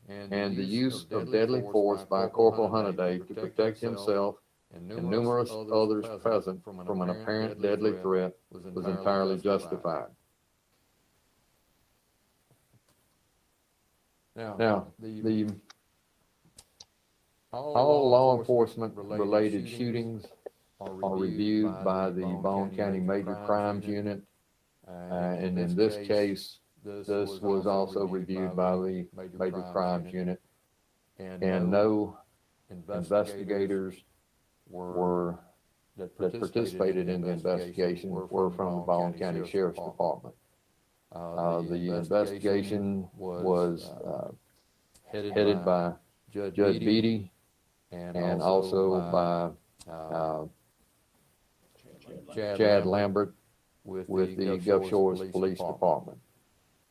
S8: and the use of deadly force by Corporal Hunniday to protect himself and numerous others present from an apparent deadly threat was entirely justified. Now, all law enforcement related shootings are reviewed by the Baldwin County Major Crimes Unit, and in this case, this was also reviewed by the Major Crimes Unit, and no investigators that participated in the investigation were from the Baldwin County Sheriff's Department. The investigation was headed by Judge Beatty and also by Chad Lambert with the Gulf Shores Police Department.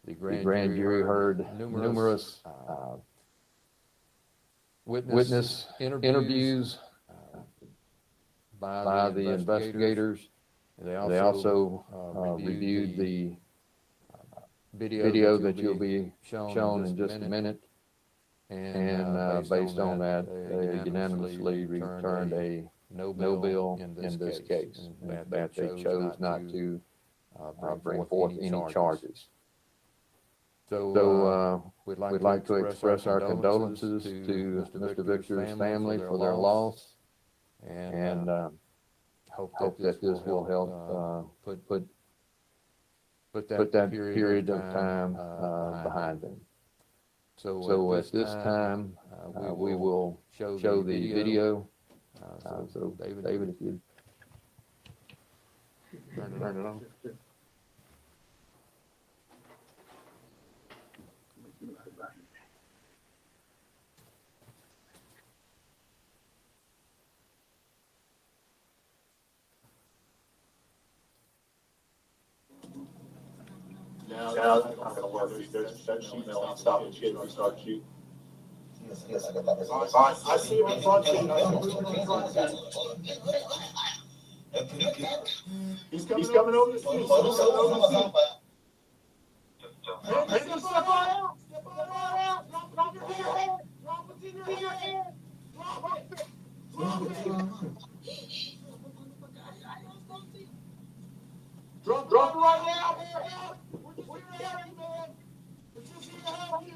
S8: The grand jury heard numerous witness interviews by the investigators. They also reviewed the video that you'll be shown in just a minute, and based on that, they unanimously returned a no bill in this case, and that they chose not to bring forth any charges. So we'd like to express our condolences to Mr. Victor's family for their loss, and hope that this will help put that period of time behind them. So at this time, we will show the video. So David, if you turn it on.
S9: Now it's not gonna work. There's that sheet now. Stop the shit. We start shooting. Yes, I got that. I see him in front seat. He's coming over the seat. He's coming over the seat. Step out. Drop your head. Drop what's in your head. Drop it. Drop it right now. We're just here to help you, man. We're just here to help you.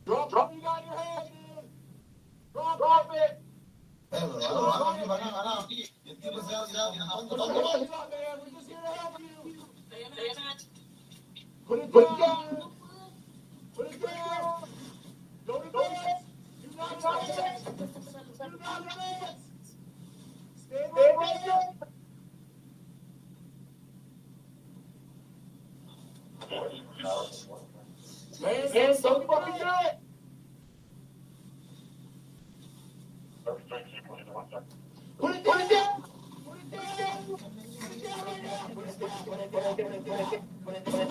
S9: Drop what you got in your hand, man. Drop it. We're just here to help you. Put it down. Put it down. Go to bed. Do not touch it. Do not advance. Stay right there. Man, don't fucking do it. Put it down. Put it down. Put it down right now. Put it down.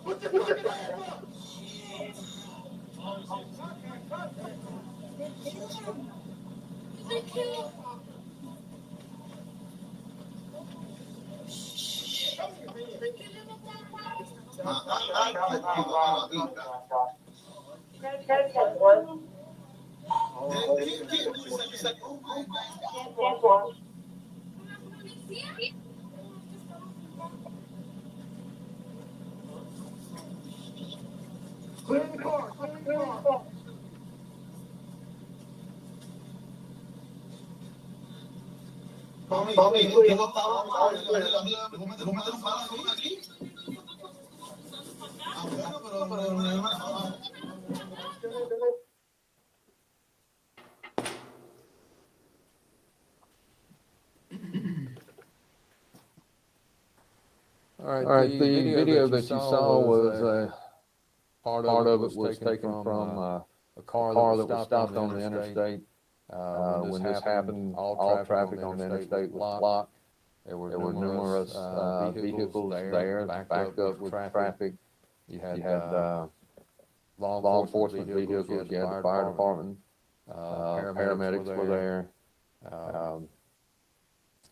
S9: Put the fucking hands up. Clear the car. Clear the car. Tommy, please.
S8: All right, the video that you saw was part of it was taken from a car that was stopped on the interstate. When this happened, all traffic on the interstate was blocked. There were numerous vehicles there backed up with traffic. You had law enforcement vehicles, you had the fire department, paramedics were there.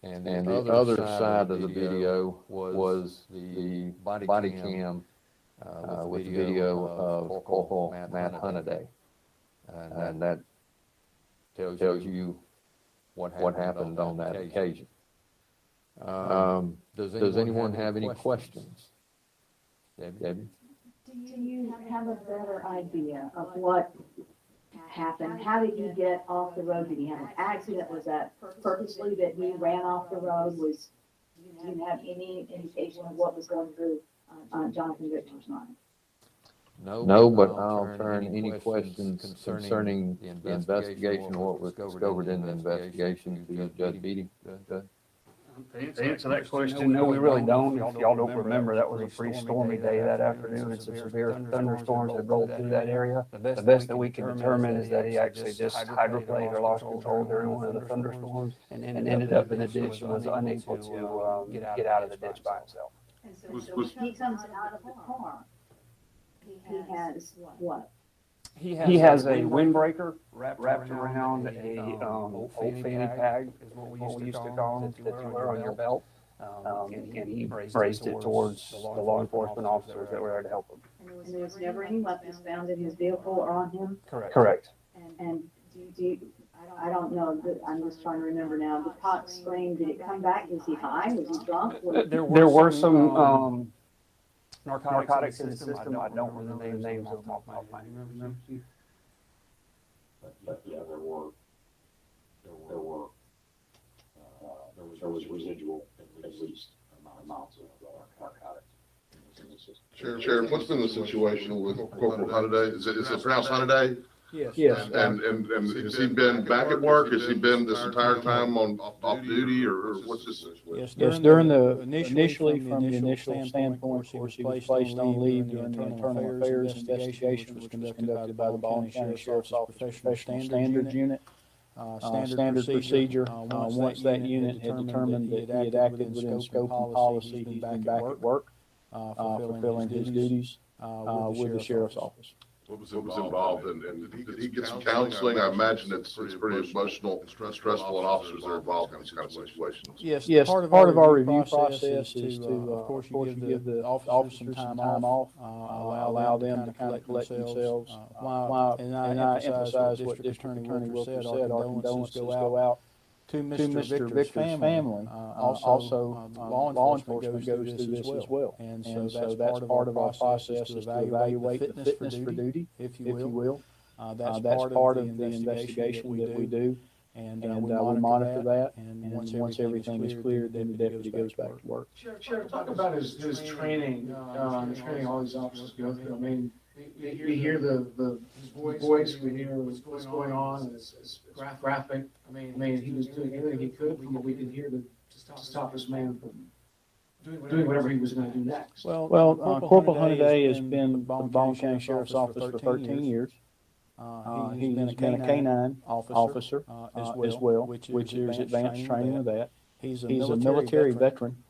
S8: And the other side of the video was the body cam with the video of Corporal Matt Hunniday. And that tells you what happened on that occasion. Does anyone have any questions? Debbie?
S10: Do you have a better idea of what happened? How did he get off the road? Did he have an accident? Was that purposely that he ran off the road? Do you have any indication of what was going through Jonathan Victor's mind?
S8: No, but I'll turn any questions concerning the investigation or what was discovered in the investigation to Judge Beatty.
S11: To answer that question, no, we really don't. If y'all don't remember, that was a pretty stormy day that afternoon, and some severe thunderstorms had rolled through that area. The best that we can determine is that he actually just hydroplaned or lost control during one of the thunderstorms and ended up in a ditch and was unable to get out of the ditch by himself.
S10: And so when he comes out of the car, he has what?
S11: He has a windbreaker wrapped around a old fanny pack, is what we used to call them, that you wear on your belt. And he raised it towards the law enforcement officers that were there to help him.
S10: And there was never any weapons found in his vehicle or on him?
S11: Correct.
S10: And I don't know, I'm just trying to remember now, the cop screamed, did it come back? Was he high? Was he drunk?
S11: There were some narcotics in the system. I don't remember the names of them off my mind.
S12: But yeah, there was residual at least amounts of narcotics in the system.
S13: Sheriff, what's been the situation with Corporal Hunniday? Is it pronounced Hunniday?
S11: Yes.
S13: And has he been back at work? Has he been this entire time on off duty, or what's this situation?
S3: Yes, during the initially from the initial standpoint, of course, he was placed on leave during the internal affairs investigation, which was conducted by the Baldwin County Sheriff's Office Professional Standards Unit. Standard procedure. Once that unit had determined that he had acted within scope and policy, he's been back at work, fulfilling his duties with the Sheriff's Office.
S13: What was involved, and did he get some counseling? I imagine it's pretty emotional and stressful, and officers are involved in these kind of situations.
S3: Yes, part of our review process is to, of course, you give the officers some time off, allow them to kind of collect themselves. And I emphasize what District Attorney Wilker said, our condolences go out to Mr. Victor's family. Also, law enforcement goes through this as well. And so that's part of our process is to evaluate the fitness for duty, if you will. That's part of the investigation that we do. And we monitor that. And once everything is cleared, then the deputy goes back to work.
S14: Sheriff, talk about his training, training all these officers go through. I mean, we hear the voice, we hear what's going on, and it's graphic. I mean, he was doing everything he could from what we could hear to stop this man from doing whatever he was going to do next.
S3: Well, Corporal Hunniday has been with the Baldwin County Sheriff's Office for 13 years. He's been a canine officer as well, which is advanced training with that. He's a military veteran,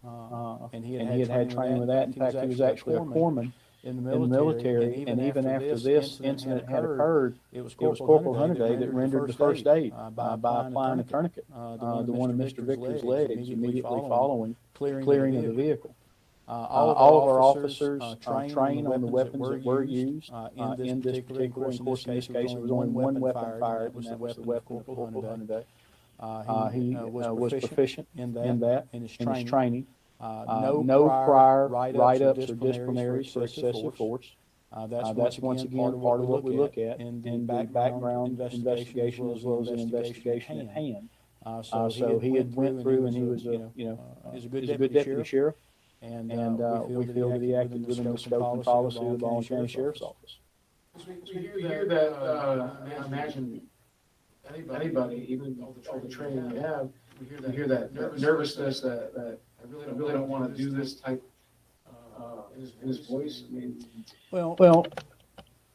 S3: and he had had training with that. In fact, he was actually a foreman in the military, and even after this incident had occurred, it was Corporal Hunniday that rendered the first aid by applying a tourniquet to one of Mr. Victor's legs immediately following clearing of the vehicle. All of our officers train on the weapons that were used in this particular. Of course, in this case, there was only one weapon fired, and that was the weapon of Corporal Hunniday. He was proficient in that in his training. No prior write-ups or disciplinaries for excessive force.
S12: That's once again part of what we look at in the background investigation as well as the investigation at hand. So he had went through and he was he's a good deputy sheriff, and we feel that he acted within the scope and policy of the Baldwin County Sheriff's Office.
S14: We hear that, I imagine anybody, even all the training we have, we hear that nervousness that I really don't want to do this type, in his voice. I mean,
S12: Well,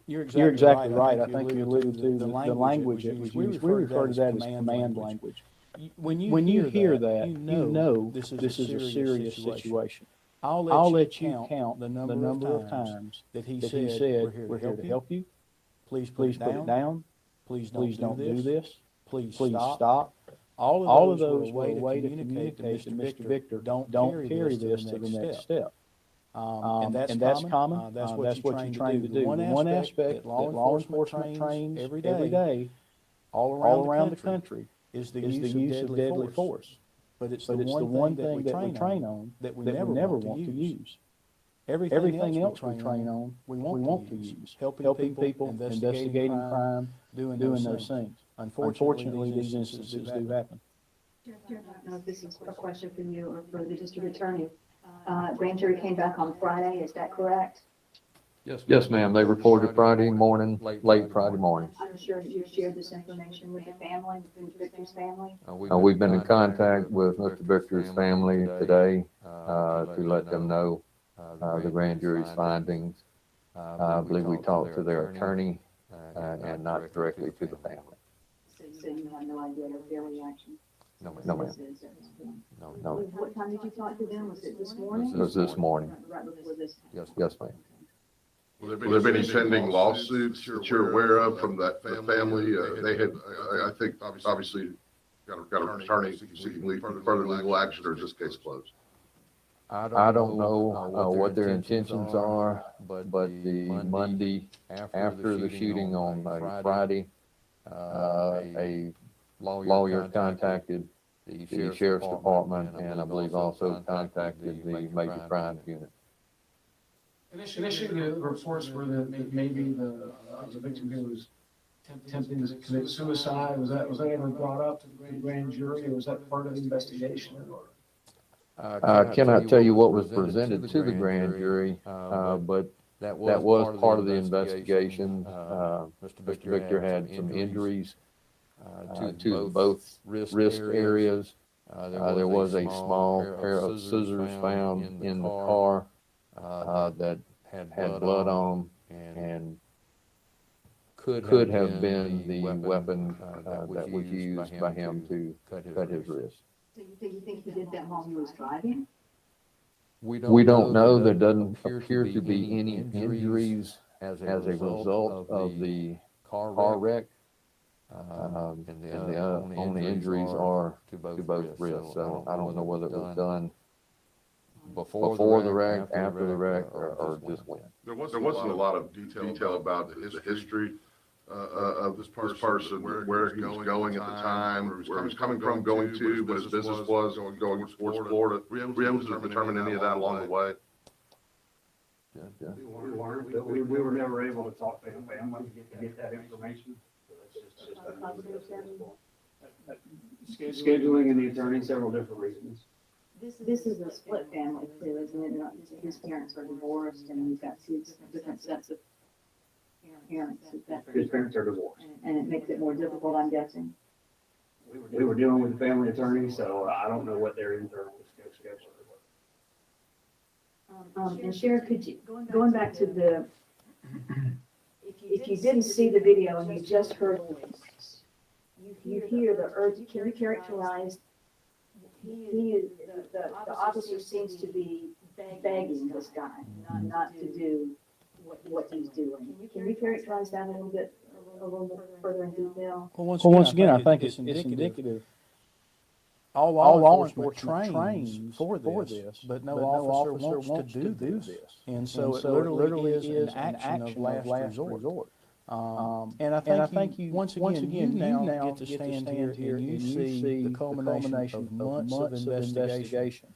S12: you're exactly right. I think you alluded to the language that was used. We refer to that as command language. When you hear that, you know this is a serious situation. I'll let you count the number of times that he said, "We're here to help you. Please put it down. Please don't do this. Please stop." All of those were a way to communicate to Mr. Victor, don't carry this to the next step. And that's common. That's what you're trying to do. One aspect that law enforcement trains every day, all around the country, is the use of deadly force. But it's the one thing that we train on that we never want to use. Everything else we train on, we want to use. Helping people, investigating crime, doing those things. Unfortunately, these instances do happen.
S10: I don't know if this is a question for you or for the district attorney. Grand jury came back on Friday, is that correct?
S8: Yes, ma'am. They reported Friday morning, late Friday morning.
S10: I'm sure you shared this information with the family, with Victor's family.
S8: We've been in contact with Mr. Victor's family today to let them know the grand jury's findings. I believe we talked to their attorney and not directly to the family.
S10: So you have no idea of their reaction?
S8: No, ma'am. No.
S10: What time did you talk to them? Was it this morning?
S8: It was this morning.
S10: Right before this?
S8: Yes, ma'am.
S13: Will there be any pending lawsuits that you're aware of from the family? They had, I think, obviously, got an attorney seeking further legal action, or is this case closed?
S8: I don't know what their intentions are, but the Monday after the shooting on Friday, a lawyer contacted the sheriff's department, and I believe also contacted the major crimes unit.
S14: initially the reports were that maybe the victim here was attempting to commit suicide. Was that ever brought up to the grand jury, or was that part of the investigation?
S8: I cannot tell you what was presented to the grand jury, but that was part of the investigation. Mr. Victor had some injuries to both wrist areas. There was a small pair of scissors found in the car that had blood on and could have been the weapon that was used by him to cut his wrist.
S10: So you think he did that while he was driving?
S8: We don't know. There doesn't appear to be any injuries as a result of the car wreck. And the only injuries are to both wrists. So I don't know whether it was done before the wreck, after the wreck, or just when.
S13: There wasn't a lot of detail about the history of this person, where he was going at the time, where he was coming from, going to, what his business was, going towards Florida. Were you able to determine any of that along the way?
S8: Yeah.
S11: We weren't, but we were never able to talk to him family to get that information. Scheduling and the attorney, several different reasons.
S10: This is a split family too, isn't it? Not just his parents are divorced, and you've got two different sets of parents.
S11: His parents are divorced.
S10: And it makes it more difficult, I'm guessing.
S11: We were dealing with the family attorney, so I don't know what their internal schedule was.
S10: And Sheriff, could you, going back to the, if you didn't see the video and you just heard the voice, you hear the urge, can you characterize, the officer seems to be begging this guy not to do what he's doing. Can you characterize that a little bit further in detail?
S12: Well, once again, I think it's indicative. All law enforcement trains for this, but no officer wants to do this. And so it literally is an action of last resort. And I think you, once again, you now get to stand here and you see the culmination of months of investigation.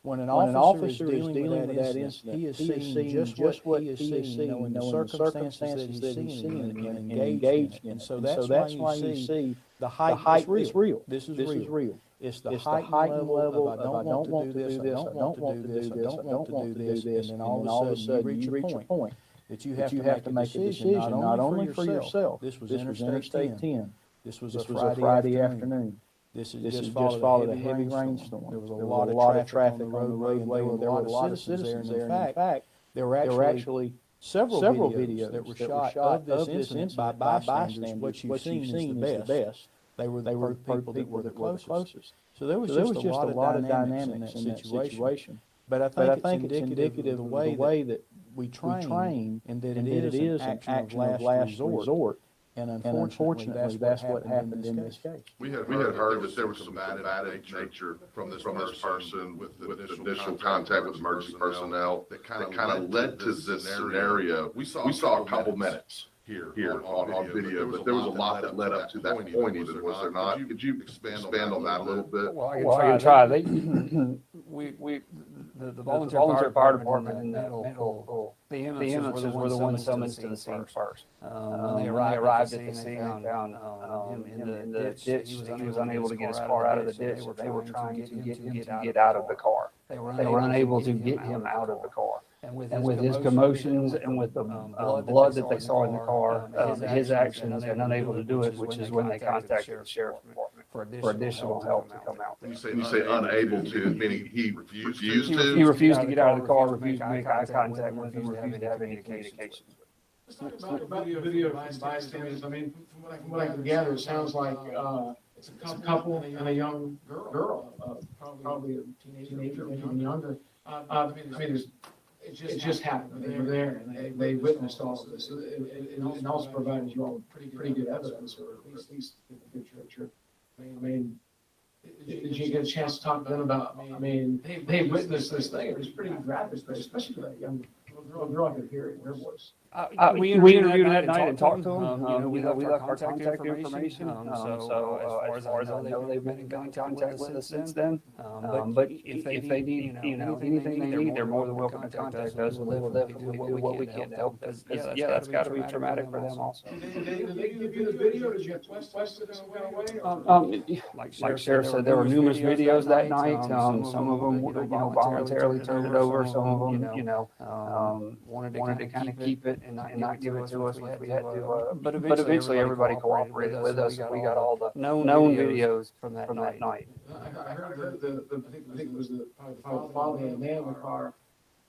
S12: when an officer is dealing with that incident, he is seeing just what he is seeing, in the circumstances that he's seen and engaged in. And so that's why you see the height is real. This is real. It's the heightened level of I don't want to do this, I don't want to do this, I don't want to do this, and then all of a sudden you reach a point that you have to make a decision not only for yourself. This was Interstate 10. This was a Friday afternoon. This has just followed a heavy rainstorm. There was a lot of traffic on the roadway, and there were a lot of citizens there. And in fact, there were actually several videos that were shot of this incident by bystanders. What you've seen is the best. They were the people that were the closest. So there was just a lot of dynamics in that situation. But I think it's indicative of the way that we train and that it is an action of last resort. And unfortunately, that's what happened in this case.
S13: We had heard that there was some combative nature from this person with the initial contact with emergency personnel that kind of led to this scenario. We saw a couple minutes here on video, but there was a lot that led up to that point even, was there not? Could you expand on that a little bit?
S11: Well, I can try. The volunteer fire department and the ambulances were the ones summoned to the scene first. When they arrived at the scene, they found him in the ditch. He was unable to get his car out of the ditch. They were trying to get him to get out of the car. They were unable to get him out of the car. And with his commotions and with the blood that they saw in the car, his actions, and unable to do it, which is when they contacted the sheriff's department for additional help to come out.
S13: When you say unable to, meaning he refused to?
S11: He refused to get out of the car, refused to make eye contact with him, refused to have any communication.
S14: Let's talk about the video of bystanders. I mean, from what I can gather, it sounds like it's a couple and a young girl, probably a teenager or even younger. I mean, it just happened. They were there and they witnessed all of this. It also provided you all pretty good evidence, or at least a good picture. I mean, did you get a chance to talk to them about? I mean, they witnessed this thing. It was pretty graphic, especially for that young girl. I could hear it in her voice.
S11: We interviewed him that night and talked to him. We left our contact information. So as far as I know, they've been in contact with us since then. But if they need, anything they need, they're more than welcome to contact us. We'll definitely do what we can to help. Because that's got to be traumatic for them also.
S14: Did they give you the video? Did you have questions in a way?
S11: Like Sheriff said, there were numerous videos that night. Some of them, voluntarily turned it over. Some of them, wanted to kind of keep it and not give it to us, which we had to. But eventually, everybody cooperated with us. We got all the known videos from that night.
S14: I heard I think it was the father and the man in the car.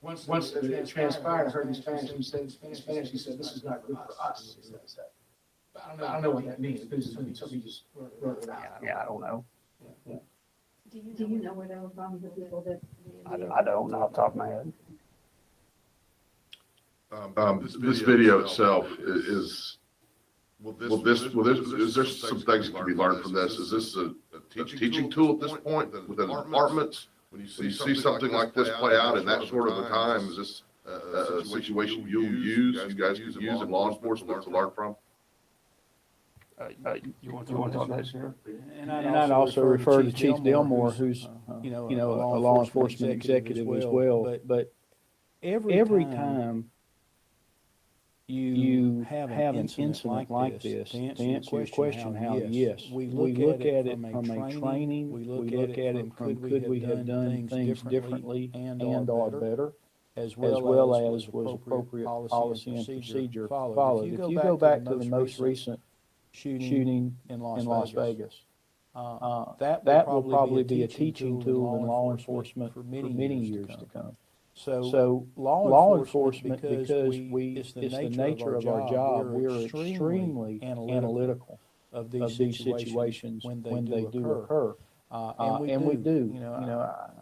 S14: Once it transpired, I heard in Spanish. He said, "This is not good for us." He says that. I don't know what that means. This is going to be something you just wrote it out.
S11: Yeah, I don't know.
S10: Do you know where they were from? The people that
S11: I don't know off the top of my head.
S13: This video itself is there some things that can be learned from this? Is this a teaching tool at this point within departments? When you see something like this play out in that short of a time, is this a situation you guys can use in law enforcement to learn from?
S11: You want to talk about that, Sheriff?
S12: And I'd also refer to Chief Delmore, who's a law enforcement executive as well. But every time you have an incident like this, to answer your question, how yes, we look at it from a training, we look at it from could we have done things differently and or better, as well as was appropriate policy and procedure followed. If you go back to the most recent shooting in Las Vegas, that will probably be a teaching tool in law enforcement for many years to come. So law enforcement, because it's the nature of our job, we're extremely analytical of these situations when they do occur. And we do.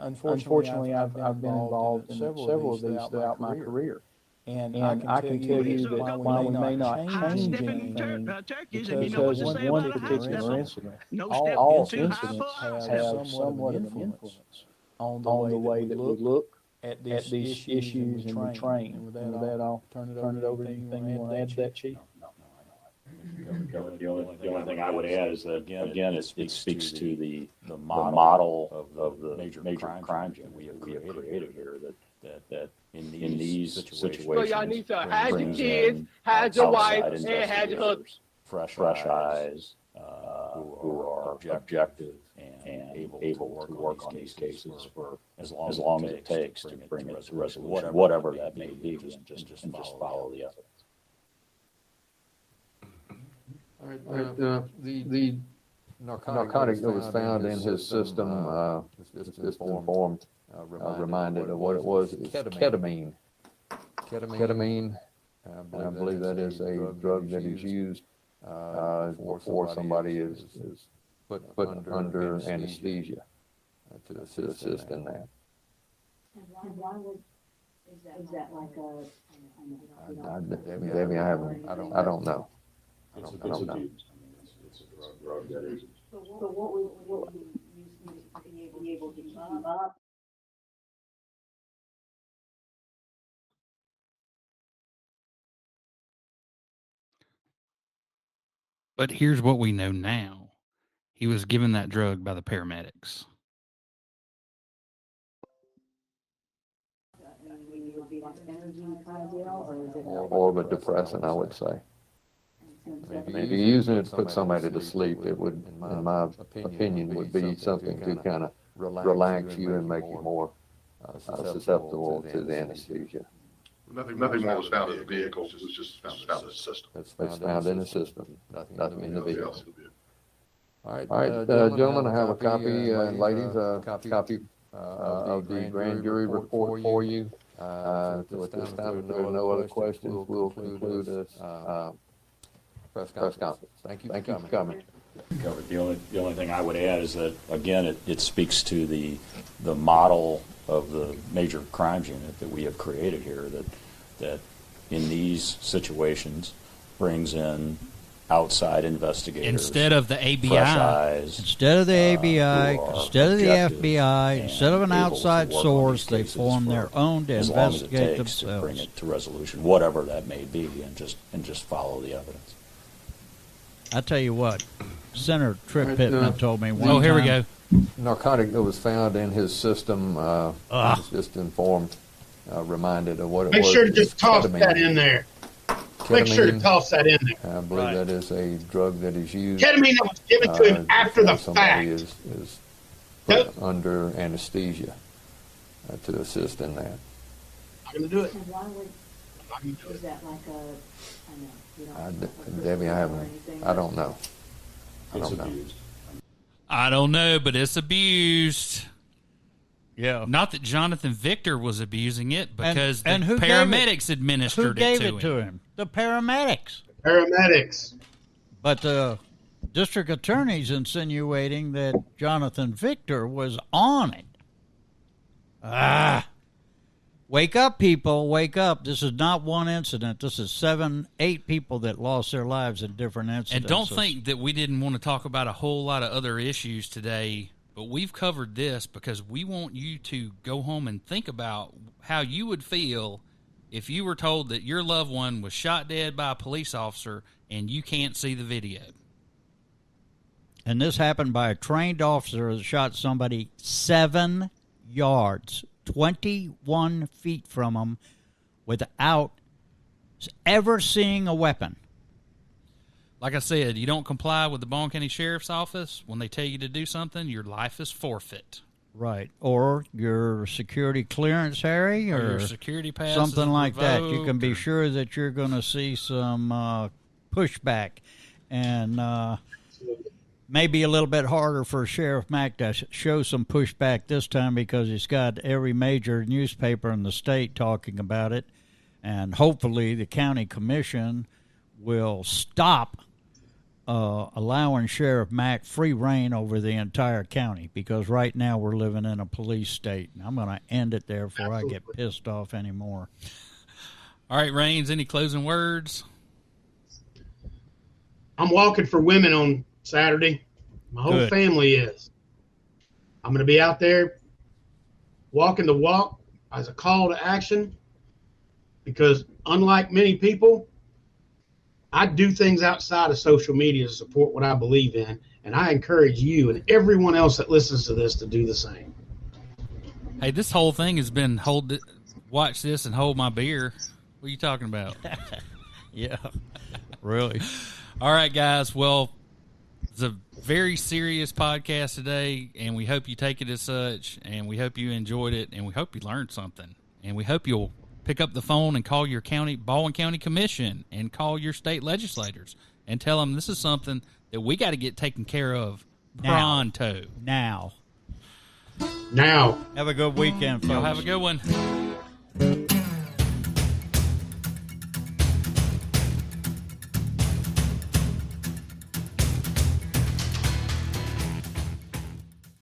S12: Unfortunately, I've been involved in several of these throughout my career. And I can tell you that while we may not change anything, because in one particular incident, all incidents have somewhat of an influence on the way that we look at these issues and we train. And with that, I'll turn it over to anything you want to add to that, Chief.
S15: The only thing I would add is that, again, it speaks to the model of the major crimes that we have created here, that in these situations,
S9: So y'all need to hide your
S15: brings
S9: kids,
S15: in
S9: hide your wife,
S15: outside
S9: and hide your husband.
S15: fresh eyes, who are objective and able to work on these cases for as long as it takes to bring it to resolution, whatever that may be, and just follow the evidence.
S8: All right, the narcotic that was found in his system, just informed, reminded of what it was. It's ketamine. Ketamine, I believe that is a drug that is used before somebody is put under anesthesia to assist in that.
S10: And why would, is that like a,
S8: Debbie, I don't know. I don't know.
S15: It's a drug that is.
S10: so what would you use to be able to keep up?
S2: But here's what we know now. He was given that drug by the paramedics.
S10: Would be like energy kind of deal, or is it
S8: Or of a depressant, I would say. If you're using it to put somebody to sleep, it would, in my opinion, would be something to kind of relax you and make you more susceptible to the anesthesia.
S13: Nothing more was found in the vehicle, it was just found in the system.
S8: It's found in the system, nothing in the
S13: Nothing
S8: vehicle.
S13: else in the vehicle.
S8: All right, gentlemen, I have a copy, ladies, a copy of the grand jury report for you. At this time, if there are no other questions, we'll conclude this press conference. Thank you for coming.
S15: Covered. The only thing I would add is that, again, it speaks to the model of the major crimes unit that we have created here, that in these situations brings in outside investigators
S2: Instead of the ABI.
S15: fresh eyes,
S3: Instead of the ABI,
S15: who are
S3: instead of the
S15: objective
S3: FBI, instead of an
S15: and able to
S3: outside
S15: work on
S3: source,
S15: these
S3: they
S15: cases
S3: form
S15: for
S3: their own to
S15: as long as it
S3: investigate
S15: takes to bring
S3: themselves.
S15: it to resolution, whatever that may be, and just follow the evidence.
S3: I tell you what, Senator Tripp
S8: Right,
S3: Pittman told me one
S2: Oh, here we
S3: time-
S2: go.
S8: Narcotic that was found in his system, was just informed, reminded of what it was.
S4: Make sure to just
S8: It's
S4: toss
S8: ketamine.
S4: that in there. Make sure to
S8: Ketamine,
S4: toss that in there.
S8: I believe that is a drug that is used.
S4: Ketamine that was given to him after the
S8: before somebody
S4: fact.
S8: is put under anesthesia to assist in that.
S4: Not gonna do it.
S10: And why would,
S4: Not gonna do
S10: is
S4: it.
S10: that like a, I know, you don't.
S8: Debbie, I don't know. I
S15: It's
S8: don't know.
S15: abused.
S2: I don't know, but it's abused.
S3: Yeah.
S2: Not that Jonathan Victor was abusing it, because
S3: and
S2: the
S3: who gave
S2: paramedics
S3: Who
S2: administered
S3: gave
S2: it
S3: it to him? The paramedics.
S4: Paramedics.
S3: But the district attorney's insinuating that Jonathan Victor was on it. Wake up, people. Wake up. This is not one incident. This is 7, 8 people that lost their lives in different incidents.
S2: And don't think that we didn't want to talk about a whole lot of other issues today, but we've covered this because we want you to go home and think about how you would feel if you were told that your loved one was shot dead by a police officer and you can't see the video.
S3: And this happened by a trained officer that shot somebody 7 yards, 21 feet from him, without ever seeing a weapon.
S2: Like I said, you don't comply with the Baldwin County Sheriff's Office when they tell you to do something, your life is forfeit.
S3: Right. Or your security clearance, Harry,
S2: Or
S3: or
S2: your security pass
S3: something
S2: is
S3: like that. You can be
S2: revoked,
S3: sure that you're going to see some pushback. And maybe a little bit harder for Sheriff Mack to show some pushback this time because he's got every major newspaper in the state talking about it. And hopefully the county commission will stop allowing Sheriff Mack free reign over the entire county, because right now we're living in a police state. And I'm going to end it there before I get pissed off anymore.
S2: All right, Raines, any closing words?
S4: I'm walking for women on Saturday. My whole
S3: Good.
S4: family is. I'm going to be out there walking the walk as a call to action, because unlike many people, I do things outside of social media to support what I believe in, and I encourage you and everyone else that listens to this to do the same.
S2: Hey, this whole thing has been watch this and hold my beer. What are you talking about?
S3: Yeah, really.
S2: All right, guys. Well, it's a very serious podcast today, and we hope you take it as such, and we hope you enjoyed it, and we hope you learned something, and we hope you'll pick up the phone and call your Baldwin County Commission and call your state legislators and tell them this is something that we got to get taken care of pronto.
S3: Now.
S4: Now.
S3: Have a good weekend, folks.
S2: Y'all have a good one.